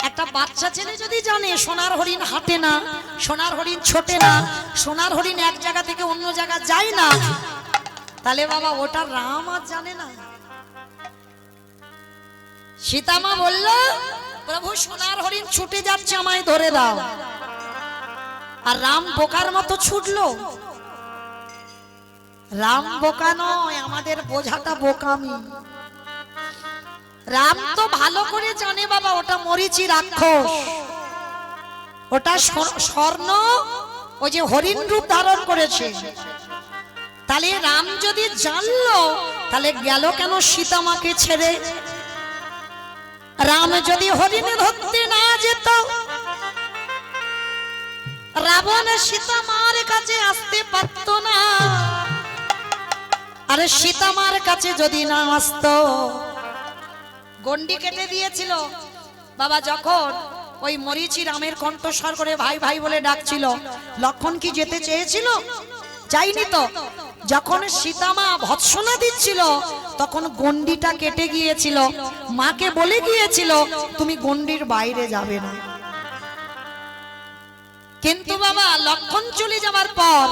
একটা বাচ্চা ছেলে যদি জানে সোনার হরিণ হাঁটে না, সোনার হরিণ ছোটে না, সোনার হরিণ এক জায়গা থেকে অন্য জায়গা যায় না, তাহলে বাবা ওটা রাম আর জানে না। সীতামা বলল, প্রভু সোনার হরিণ ছুটে যাচ্ছে, আমায় ধরে দাও। আর রাম বোকার মতো ছুটলো। রাম বোকা নয়, আমাদের বোঝাটা বোকামি। রাম তো ভালো করে জানে বাবা ওটা মরিচি রাক্ষস, ওটা স্বর্ণ, ওই যে হরিণ রূপ ধারণ করেছে। তাহলে রাম যদি জানলো, তাহলে গেল কেন সীতামাকে ছেড়ে? রাম যদি হরিণে ধরতে না যেত, রাবণ সীতামার কাছে আসতে পারত না। আরে সীতামার কাছে যদি না আসতো, গন্ডি কেটে দিয়েছিল বাবা। যখন ওই মরিচি রামের কণ্ঠস্বর করে ভাই ভাই বলে ডাকছিল, লক্ষণ কি যেতে চেয়েছিল? যায়নি তো। যখন সীতামা ভৎসনা দিচ্ছিল তখন গন্ডিটা কেটে গিয়েছিল, মাকে বলে গিয়েছিল তুমি গন্ডির বাইরে যাবে না। কিন্তু বাবা লক্ষণ চলে যাবার পর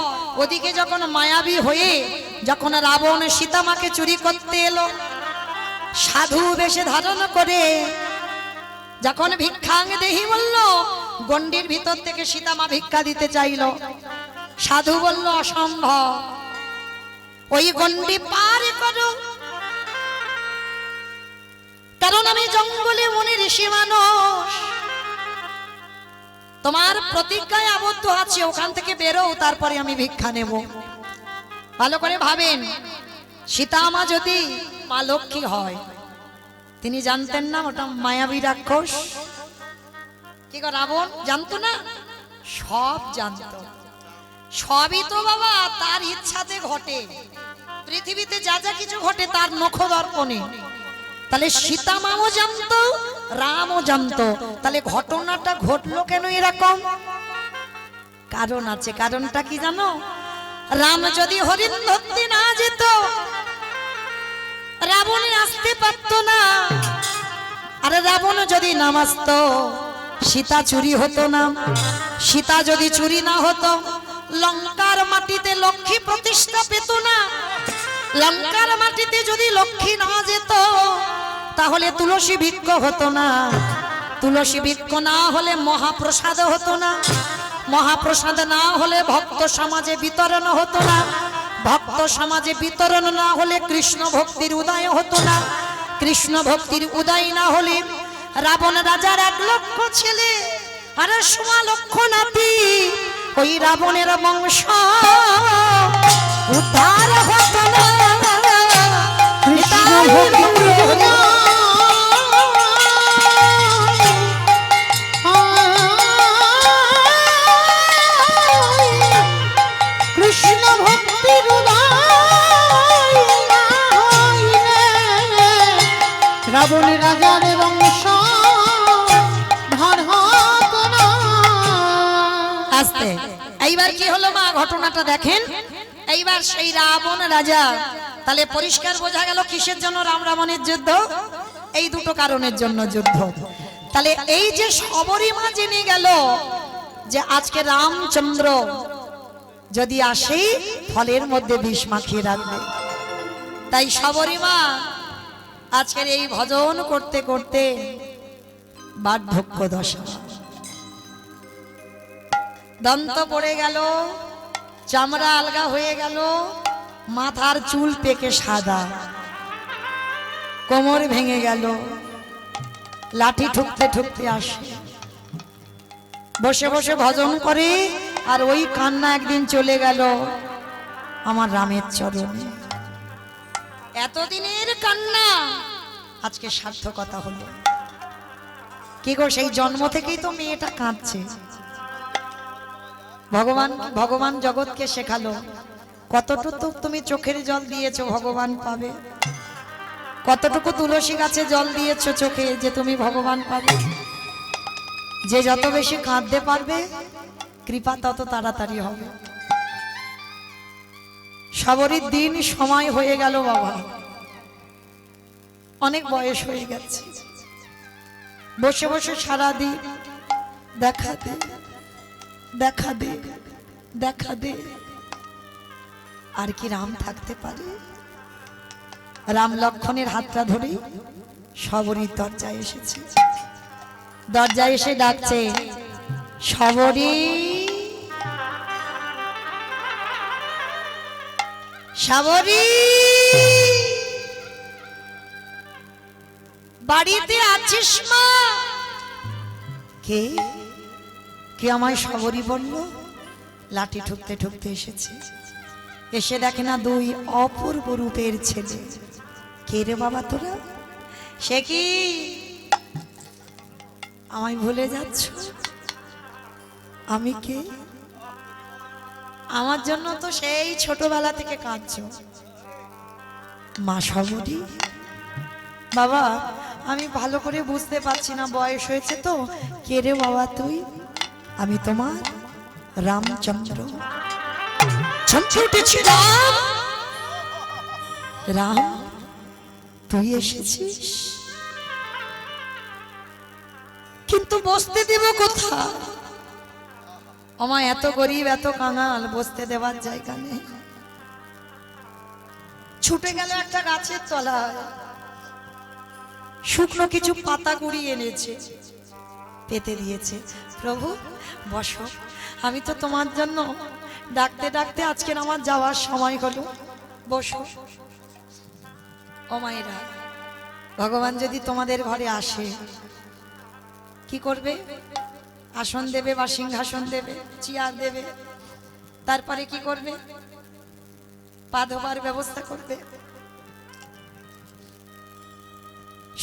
ওদিকে যখন মায়াবী হয়ে যখন রাবণ সীতামাকে চুরি করতে এলো, সাধু বেশে ধারণ করে যখন ভিক্ষাং দেহি বলল, গন্ডির ভিতর থেকে সীতামা ভিক্ষা দিতে চাইল, সাধু বলল অসম্ভব, ওই গন্ডি পার করো, কারণ আমি জঙ্গলে মনে ঋষি মানুষ, তোমার প্রতিজ্ঞায় আবদ্ধ আছে, ওখান থেকে বেরো, তারপরে আমি ভিক্ষা নেব। ভালো করে ভাবেন, সীতামা যদি মা লক্ষ্মী হয়, তিনি জানতেন না ওটা মায়াবী রাক্ষস? কি গো রাবণ জানতো না? সব জানতো, সবই তো বাবা তার ইচ্ছাতে ঘটে, পৃথিবীতে যা যা কিছু ঘটে তার নখদর্পণে। তাহলে সীতামাও জানতো, রামও জানতো, তাহলে ঘটনাটা ঘটলো কেন এরকম? কারণ আছে। কারণটা কি জানো? রাম যদি হরিণ ধরতে না যেত, রাবণে আসতে পারতো না, আর রাবণ যদি নাম আসতো, সীতা চুরি হতো না। সীতা যদি চুরি না হতো, লঙ্কার মাটিতে লক্ষ্মী প্রতিষ্ঠা পেত না। লঙ্কার মাটিতে যদি লক্ষ্মী না যেত, তাহলে তুলসী বৃক্ষ হতো না। তুলসী বৃক্ষ না হলে মহাপ্রসাদ হতো না। মহাপ্রসাদ না হলে ভক্ত সমাজে বিতরণ হতো না। ভক্ত সমাজে বিতরণ না হলে কৃষ্ণ ভক্তির উদয় হতো না। কৃষ্ণ ভক্তির উদয় না হলে রাবণ রাজার 1 লক্ষ ছেলে আর 1.25 লক্ষ নাতি, ওই রাবণের বংশ উদ্ধার হতো না। কৃষ্ণ ভক্তি কৃষ্ণ ভক্তির রাবণ রাজার বংশ ধর হতো না। আস্তে এইবার কি হলো মা, ঘটনাটা দেখেন। এইবার সেই রাবণ রাজা, তাহলে পরিষ্কার বোঝা গেল কিসের জন্য রাম রাবণের যুদ্ধ? এই দুটো কারণের জন্য যুদ্ধ। তাহলে এই যে সবরী মা জেনে গেল যে আজকে রামচন্দ্র যদি আসে ফলের মধ্যে বিষ মাখিয়ে রাখবে, তাই সবরী মা আজকের এই ভজন করতে করতে বার্ধক্য দশা, দন্ত পড়ে গেল, চামড়া আলগা হয়ে গেল, মাথার চুল পেকে সাদা, কোমর ভেঙে গেল, লাঠি ঠুকতে ঠুকতে আসে, বসে বসে ভজন করে, আর ওই কান্না একদিন চলে গেল আমার রামের চরণে। এতদিনের কান্না আজকে সার্থকতা হলো। কি গো, সেই জন্ম থেকেই তো মেয়েটা কাঁদছে। ভগবান জগৎকে শেখালো, কতটুকু তুমি চোখের জল দিয়েছো ভগবান পাবে, কতটুকু তুলসী গাছে জল দিয়েছো চোখে যে তুমি ভগবান পাবে। যে যত বেশি কাঁদতে পারবে কৃপা তত তাড়াতাড়ি হবে। সবরীর দিন সময় হয়ে গেল বাবা, অনেক বয়স হয়ে গেছে। বসে বসে সারাদিন দেখা দে দেখা দে দেখা দে, আর কি রাম থাকতে পারে? রাম লক্ষণের হাতটা ধরে সবরীর দরজায় এসেছে। দরজায় এসে ডাকছে, সবরী সবরী, বাড়িতে আছিস মা? কে কে আমায় সবরী বলল? লাঠি ঠুকতে ঠুকতে এসেছে। এসে দেখে না 2 অপূর্ব রূপের ছেলে। কে রে বাবা তোরা? সে কি আমায় ভুলে যাচ্ছ? আমি কে? আমার জন্য তো সেই ছোটবেলা থেকে কাঁদছো। মা সবরী? বাবা আমি ভালো করে বুঝতে পারছি না, বয়স হয়েছে তো। কে রে বাবা তুই? আমি তোমার রামচন্দ্র। চমকে উঠেছি রাম, রাম তুই এসেছিস, কিন্তু বসতে দেব কোথা? আমায় এত গরিব এত কাঙাল, বসতে দেওয়ার জায়গা নেই। ছুটে গেল একটা গাছের তলায়, শুকনো কিছু পাতা কুড়িয়ে এনেছে, পেতে দিয়েছে। প্রভু বসো, আমি তো তোমার জন্য ডাকতে ডাকতে আজকের আমার যাওয়ার সময় হলো, বসো। ও মায়েরা, ভগবান যদি তোমাদের ঘরে আসে কি করবে? আসন দেবে বা সিংহাসন দেবে, চেয়ার দেবে, তারপরে কি করবে? পা ধোবার ব্যবস্থা করবে।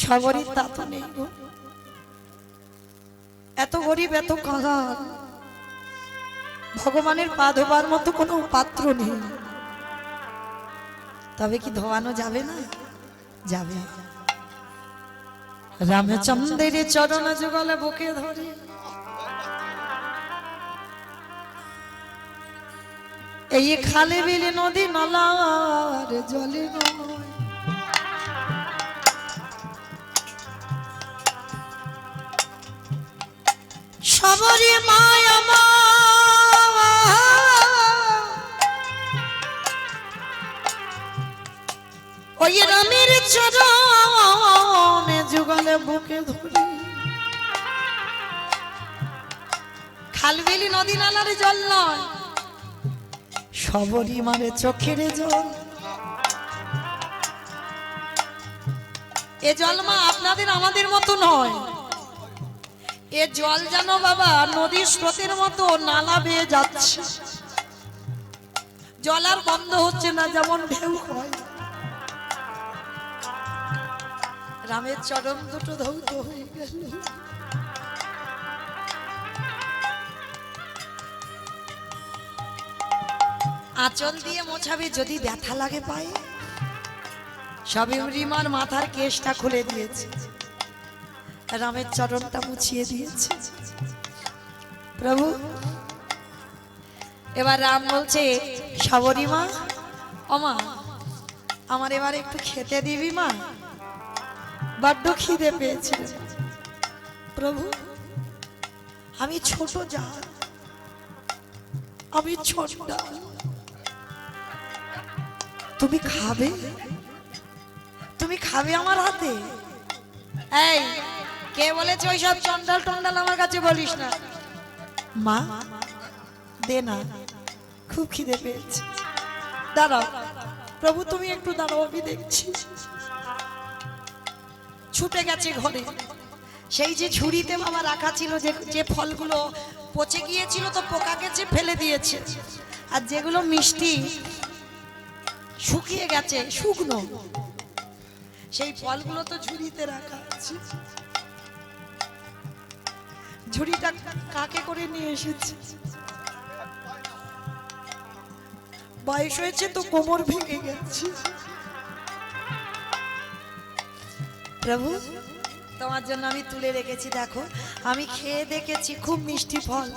সবরই তা তো নেই গো। এত গরিব এত কাঙাল, ভগবানের পা ধোবার মতো কোনো পাত্র নেই। তবে কি ধোয়ানো যাবে না? যাবে। রামচন্দ্রের চরণ যুগলে বুকে ধরে এই খালে বিলে নদী নালার জলে নয়, সবরি মায়া মা ওই রামের চরণে যুগলে বুকে ধরে খালবিলি নদী নালার জল নয়, সবরি মারে চোখের জল। এ জল মা আপনাদের আমাদের মতো নয়, এ জল যেন বাবা নদীর স্রোতের মতো নালা বেয়ে যাচ্ছে, জল আর বন্ধ হচ্ছে না, যেমন ঢেউ হয়। রামের চরণ দুটো ধৌত হয়ে গেল। আঁচল দিয়ে মোছাবে, যদি ব্যথা লাগে পায়ে। সবে রিমার মাথার কেশটা খুলে দিয়েছে, রামের চরণটা মুছিয়ে দিয়েছে। প্রভু এবার রাম বলছে, সবরি মা, ওমা আমার এবার একটু খেতে দিবি মা, বড্ড খিদে পেয়েছে। প্রভু আমি ছোট জাত, আমি ছোট, তুমি খাবে, তুমি খাবে আমার হাতে? এই কে বলেছে ওইসব চন্ডাল টন্ডাল আমার কাছে বলিস না। মা দে না, খুব খিদে পেয়েছে। দাঁড়াও প্রভু, তুমি একটু দাঁড়াও, আমি দেখছি। ছুটে গেছে ঘরে, সেই যে ঝুড়িতে বাবা রাখা ছিল, যে ফলগুলো পচে গিয়েছিল তো পোকা গেছে ফেলে দিয়েছে, আর যেগুলো মিষ্টি শুকিয়ে গেছে শুকনো, সেই ফলগুলো তো ঝুড়িতে রাখা আছে। ঝুড়িটা কাকে করে নিয়ে এসেছে? বয়স হয়েছে তো, কোমর ভেঙে গেছে। প্রভু তোমার জন্য আমি তুলে রেখেছি, দেখো আমি খেয়ে দেখেছি, খুব মিষ্টি ফল,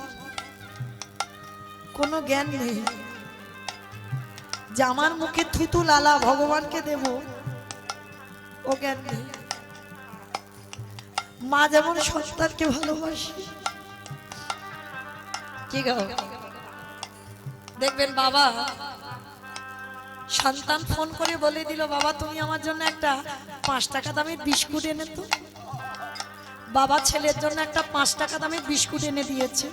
কোনো জ্ঞান নেই যে আমার মুখে থুতু লালা ভগবানকে দেব, ও জ্ঞান নেই। মা যেমন সন্তানকে ভালোবাসে, কি গো দেখবেন বাবা সন্তান ফোন করে বলে দিল, বাবা তুমি আমার জন্য একটা 5 টাকা দামের বিস্কুট এনে তো। বাবা ছেলের জন্য একটা 5 টাকা দামের বিস্কুট এনে দিয়েছে,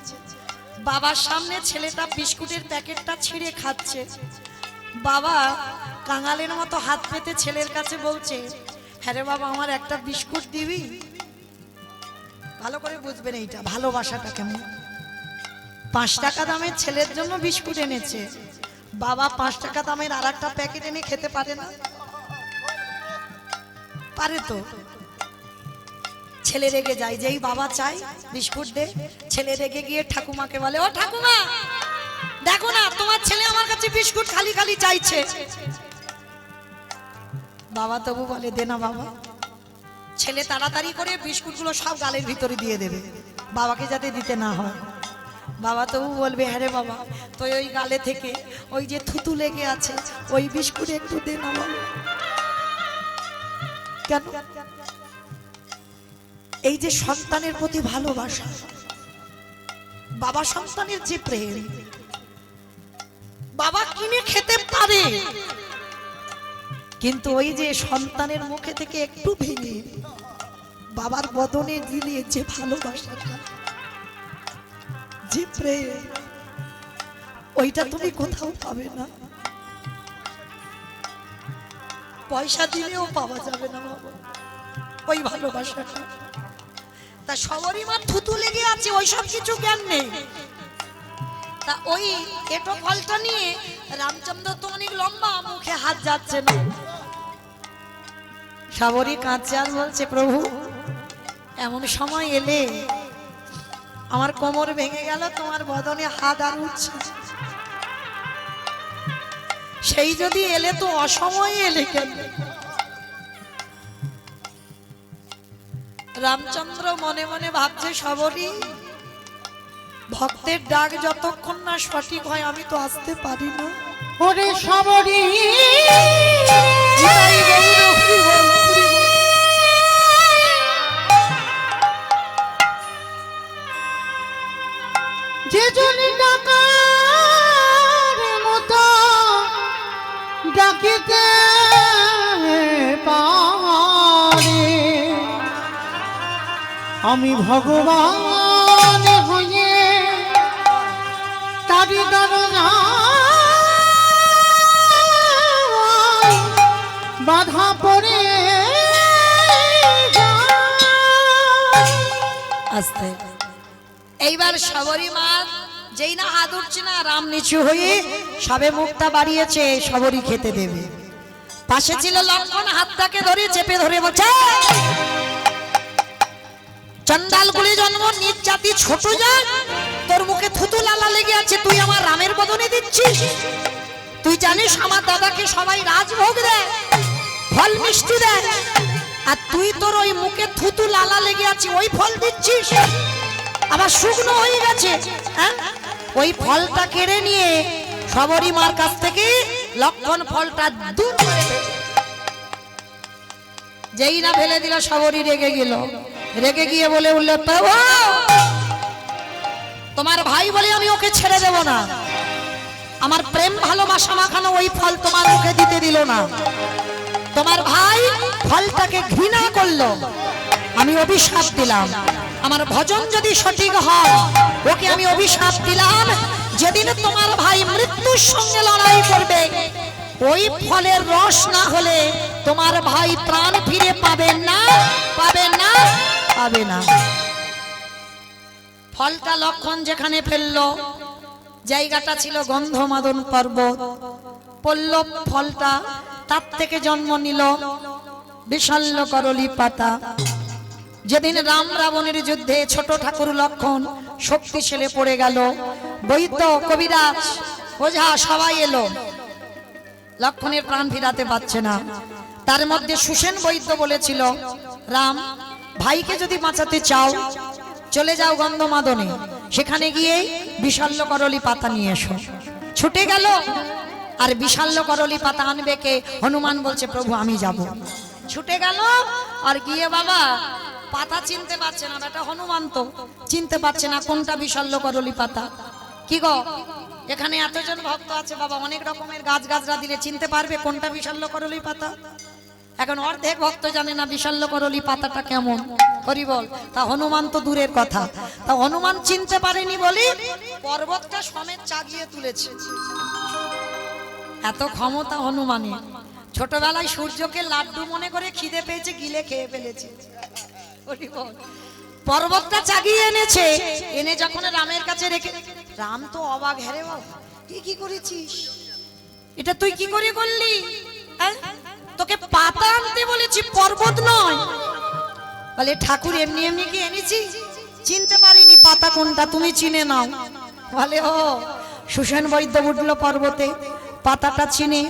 বাবার সামনে ছেলেটা বিস্কুটের প্যাকেটটা ছিঁড়ে খাচ্ছে। বাবা কাঙালের মতো হাত পেতে ছেলের কাছে বলছে, হ্যাঁ রে বাবা আমার একটা বিস্কুট দিবি? ভালো করে বুঝবেন এইটা ভালোবাসাটা কেমন। 5 টাকা দামের ছেলের জন্য বিস্কুট এনেছে, বাবা 5 টাকা দামের আর একটা প্যাকেট এনে খেতে পারে না? পারে তো। ছেলে রেগে যায়, যেই বাবা চাই বিস্কুট দে, ছেলে রেগে গিয়ে ঠাকুমাকে বলে, ও ঠাকুমা দেখো না তোমার ছেলে আমার কাছে বিস্কুট খালি খালি চাইছে। বাবা তবু বলে, দে না বাবা। ছেলে তাড়াতাড়ি করে বিস্কুটগুলো সব গালের ভিতরে দিয়ে দেবে, বাবাকে যাতে দিতে না হয়। বাবা তবু বলবে, হ্যাঁ রে বাবা তুই ওই গালে থেকে ওই যে থুতু লেগে আছে ওই বিস্কুট একটু দে না বাবা। কেন? এই যে সন্তানের প্রতি ভালোবাসা, বাবা সন্তানের যে প্রেম, বাবা কিনে খেতে পারে, কিন্তু ওই যে সন্তানের মুখে থেকে একটু ভেঙে বাবার বদনে দিলে যে ভালোবাসাটা, যে প্রেম, ওইটা তুমি কোথাও পাবে না, পয়সা দিলেও পাওয়া যাবে না বাবা ওই ভালোবাসাটা। তা সবারই মা থুতু লেগে আছে, ওই সব কিছু জ্ঞান নেই। তা ওই এটো ফলটা নিয়ে রামচন্দ্র তো অনেক লম্বা, মুখে হাত যাচ্ছে না। সবারই কাঁদছে আর বলছে, প্রভু এমন সময় এলে আমার কোমর ভেঙে গেল, তোমার বদনে হাত আর উঠছে, সেই যদি এলে তো অসময়ে এলে কেন? রামচন্দ্র মনে মনে ভাবছে, সবরই ভক্তের ডাক যতক্ষণ না সঠিক হয় আমি তো আসতে পারি না। ওরে সবরি যে জনি ডাকার মতো ডাকিতে পারে, আমি ভগবান হয়ে তারি দরজা বাধা পড়ে আসতে। এইবার সবরী মা যেই না হাত উঠছে না, রাম নিচু হয়ে সবে মুখটা বাড়িয়েছে, সবরী খেতে দেবে। পাশে ছিল লক্ষণ, হাতটাকে ধরে চেপে ধরে বলছে, চন্ডাল কুলি জন্ম, নিজ জাতি ছোট জাত, তোর মুখে থুতু লালা লেগে আছে, তুই আমার রামের বদনে দিচ্ছিস? তুই জানিস আমার দাদাকে সবাই রাজভোগ দেয়, ফল মিষ্টি দেয়, আর তুই তোর ওই মুখে থুতু লালা লেগে আছে ওই ফল দিচ্ছিস? আবার শুকনো হয়ে গেছে, হ্যাঁ? ওই ফলটা কেড়ে নিয়ে সবরী মার কাছ থেকে লক্ষণ ফলটা দূর করে দিল। যেই না ফেলে দিল, সবরী রেগে গেল, রেগে গিয়ে বলে উঠল, প্রভু তোমার ভাই বলে আমি ওকে ছেড়ে দেব না, আমার প্রেম ভালোবাসা মাখানো ওই ফল তোমার মুখে দিতে দিল না, তোমার ভাই ফলটাকে ঘৃণা করলো, আমি অভিশাপ দিলাম, আমার ভজন যদি সঠিক হয় ওকে আমি অভিশাপ দিলাম, যেদিন তোমার ভাই মৃত্যুর সঙ্গে লড়াই করবে ওই ফলের রস না হলে তোমার ভাই প্রাণ ফিরে পাবে না, পাবে না, পাবে না। ফলটা লক্ষণ যেখানে ফেললো, জায়গাটা ছিল গন্ধমাদন পর্বত, পড়ল ফলটা, তার থেকে জন্ম নিল বিশাল্য করলি পাতা। যেদিন রাম রাবণের যুদ্ধে ছোট ঠাকুর লক্ষণ শক্তিশালী পড়ে গেল, বৈদ্য কবিরাজ ওঝা সবাই এলো, লক্ষণের প্রাণ ফিরাতে পারছে না। তার মধ্যে সুসেন বৈদ্য বলেছিল, রাম ভাইকে যদি বাঁচাতে চাও চলে যাও গন্ধমাদনে, সেখানে গিয়ে বিশাল্য করলি পাতা নিয়ে এসো। ছুটে গেল, আর বিশাল্য করলি পাতা আনবে কে? হনুমান বলছে, প্রভু আমি যাব। ছুটে গেল, আর গিয়ে বাবা পাতা চিনতে পারছে না, বেটা হনুমান তো চিনতে পারছে না কোনটা বিশাল্য করলি পাতা। কি গো, এখানে এতজন ভক্ত আছে বাবা, অনেক রকমের গাছ গাছরা দিলে চিনতে পারবে কোনটা বিশাল্য করলি পাতা? এখন অর্ধেক ভক্ত জানে না বিশাল্য করলি পাতাটা কেমন, হরি বল। তা হনুমান তো দূরের কথা, তা হনুমান চিনতে পারেনি বলি পর্বতটা সমেত চাগিয়ে তুলেছে। এত ক্ষমতা হনুমানের। ছোটবেলায় সূর্যকে লাড্ডু মনে করে খিদে পেয়েছে, গিলে খেয়ে ফেলেছে, হরি বল। পর্বতটা চাগিয়ে এনেছে, এনে যখন রামের কাছে রেখে, রাম তো অবাক, হ্যারে বাবা তুই কি করেছিস, এটা তুই কি করে করলি? তোকে পাতা আনতে বলেছি, পর্বত নয়। বলে ঠাকুর এমনি এমনি কি এনেছি, চিনতে পারিনি পাতা কোনটা, তুমি চিনে নাও। বলে ও, সুসেন বৈদ্য উঠলো পর্বতে, পাতাটা চিনে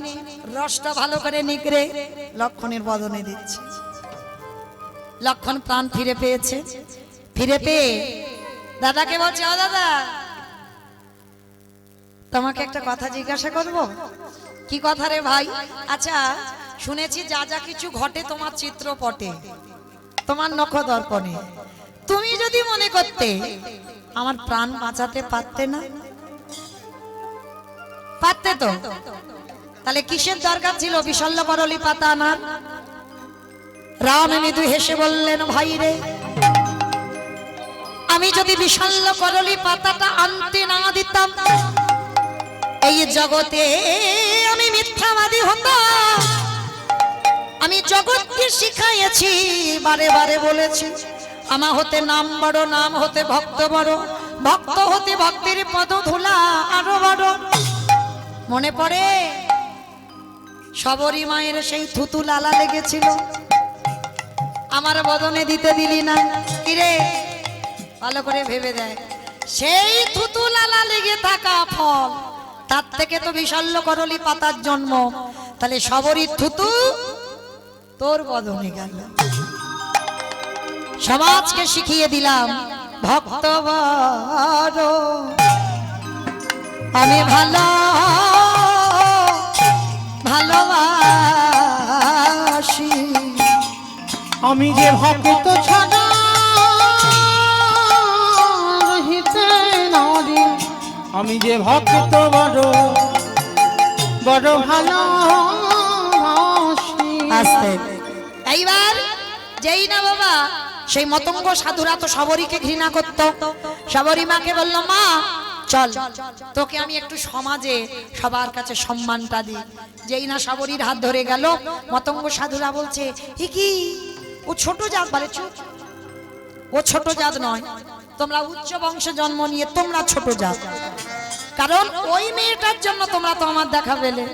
রসটা ভালো করে নিগড়ে লক্ষণের বদনে দিচ্ছে। লক্ষণ প্রাণ ফিরে পেয়েছে, ফিরে পেয়ে দাদাকে বলছে, ও দাদা তোমাকে একটা কথা জিজ্ঞাসা করব। কি কথা রে ভাই? আচ্ছা শুনেছি যা যা কিছু ঘটে তোমার চিত্রপটে, তোমার নখদর্পণে। তুমি যদি মনে করতে আমার প্রাণ বাঁচাতে পারতে না, পারতে তো, তাহলে কিসের দরকার ছিল বিশল্য করলি পাতা আনার? রাম মৃদু হেসে বললেন, ভাই রে, আমি যদি বিশল্য করলি পাতাটা আনতে না দিতাম, এই জগতে আমি মিথ্যাবাদী হতাম। আমি জগৎকে শিখাইছি, বারে বারে বলেছি, আমার হতে নাম বড়, নাম হতে ভক্ত বড়, ভক্ত হতে ভক্তির পদ ধুলা আরো বড়। মনে পড়ে শবরী মায়ের সেই থুতু লালা লেগেছিল, আমার বদনে দিতে দিলি না। কিরে, ভালো করে ভেবে দেয়, সেই থুতু লালা লেগে থাকা ফল, তার থেকে তো বিশল্য করলি পাতার জন্ম। তাহলে শবরীর থুতু তোর বদনে গেল। সমাজকে শিখিয়ে দিলাম ভক্ত বড়, আমি ভালো ভালোবাসি। আমি যে ভক্ত ছাড়া রহিতে নারী, আমি যে ভক্ত বড় বড় ভালোবাসি। আস্তে, এইবার যেই না বাবা সেই মতঙ্গ সাধুরা তো শবরীকে ঘৃণা করত। শবরী মাকে বলল, মা চল, তোকে আমি একটু সমাজে সবার কাছে সম্মানটা দিই। যেই না শবরীর হাত ধরে গেল, মতঙ্গ সাধুরা বলছে, হি কি, ও ছোট জাত। বলে, চুপ, ও ছোট জাত নয়, তোমরা উচ্চ বংশে জন্ম নিয়ে তোমরা ছোট জাত। কারণ ওই মেয়েটার জন্য তোমরা তো আমার দেখা পেলে।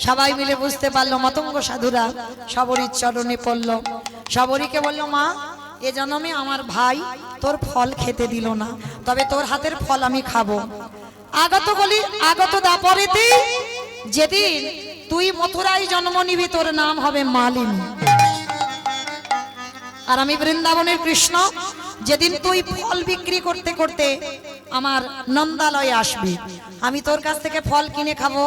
সবাই মিলে বুঝতে পারলো, মতঙ্গ সাধুরা শবরীর চরণে পড়ল। শবরীকে বলল, মা, এ জন্মে আমার ভাই তোর ফল খেতে দিল না, তবে তোর হাতের ফল আমি খাবো। আগত দাপরেতে যেদিন তুই মথুরায় জন্ম নিবি, তোর নাম হবে মালিনী। আর আমি বৃন্দাবনের কৃষ্ণ, যেদিন তুই ফল বিক্রি করতে করতে আমার নন্দালয়ে আসবি, আমি তোর কাছ থেকে ফল কিনে খাবো,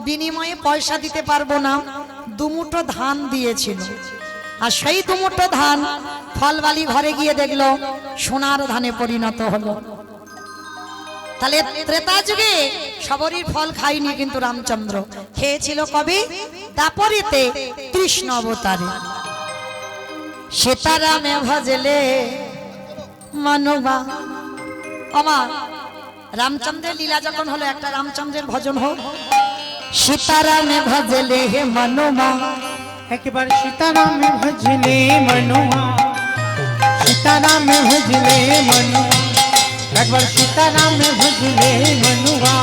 বিনিময়ে পয়সা দিতে পারবো না। দুমুঠো ধান দিয়েছিল, আর সেই দুমুঠো ধান ফলবালি ঘরে গিয়ে দেখলো সোনার ধানে পরিণত হলো। তাহলে ত্রেতা যুগে শবরীর ফল খাইনি, কিন্তু রামচন্দ্র খেয়েছিল। কবে? দাপরেতে কৃষ্ণ অবতারে। সীতারামে ভজলে মানবা। আমার রামচন্দ্রের লীলা যখন হলো, একটা রামচন্দ্রের ভজন হোক। সীতারামে ভজলে হে মানবা, একবার সীতারাম ভজলে মনুয়া, সীতারাম ভজলে মনুয়া, একবার সীতারাম ভজলে মনুয়া।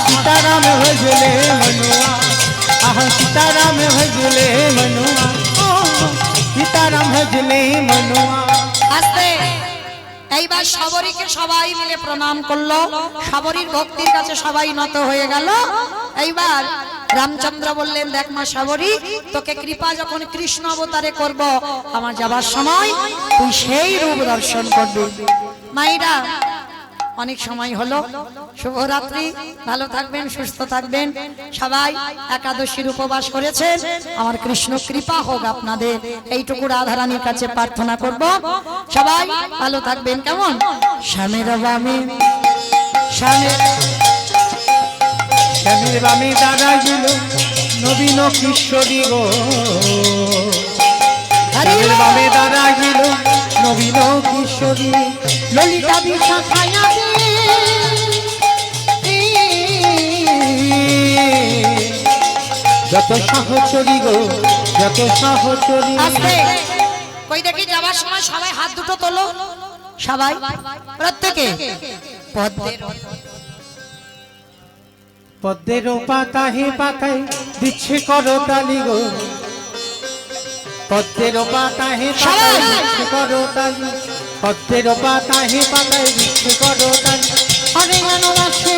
सीताराम भजले मनुआ, सीताराम भजले मनुआ, सीताराम भजले मनुआ। আস্তে, এইবার শবরীকে সবাই মিলে প্রণাম করলো। শবরীর ভক্তির কাছে সবাই নত হয়ে গেল। এইবার রামচন্দ্র বললেন, দেখ মা শবরী, তোকে কৃপা যখন কৃষ্ণ অবতারে করব, আমার যাবার সময় তুই সেই রূপ দর্শন করবি। মাইরা, অনেক সময় হলো, শুভরাত্রি, ভালো থাকবেন, সুস্থ থাকবেন। সবাই একাদশীর উপবাস করেছেন, আমার কৃষ্ণ কৃপা হোক আপনাদের, এইটুকু রাধারানীর কাছে প্রার্থনা করব। সবাই ভালো থাকবেন। কেমন? স্বামীর বামে, স্বামীর বামে দাঁড়াইল নবীন কিশোরী গো, স্বামীর বামে দাঁড়াইল নবীন কিশোরী, ললিতা বিশাখায়া যত সহচরী গো, যত সহচরী। আস্তে, কই দেখি যাবার সময় সবাই হাত দুটো তোলো, সবাই প্রত্যেকে। পদ্মের পাতায় পাতায় দিচ্ছে করতালি গো, পদ্মের পাতায় পাতায় দিচ্ছে করতালি, পদ্মের পাতায় পাতায় দিচ্ছে করতালি। হরে ভালোবাসে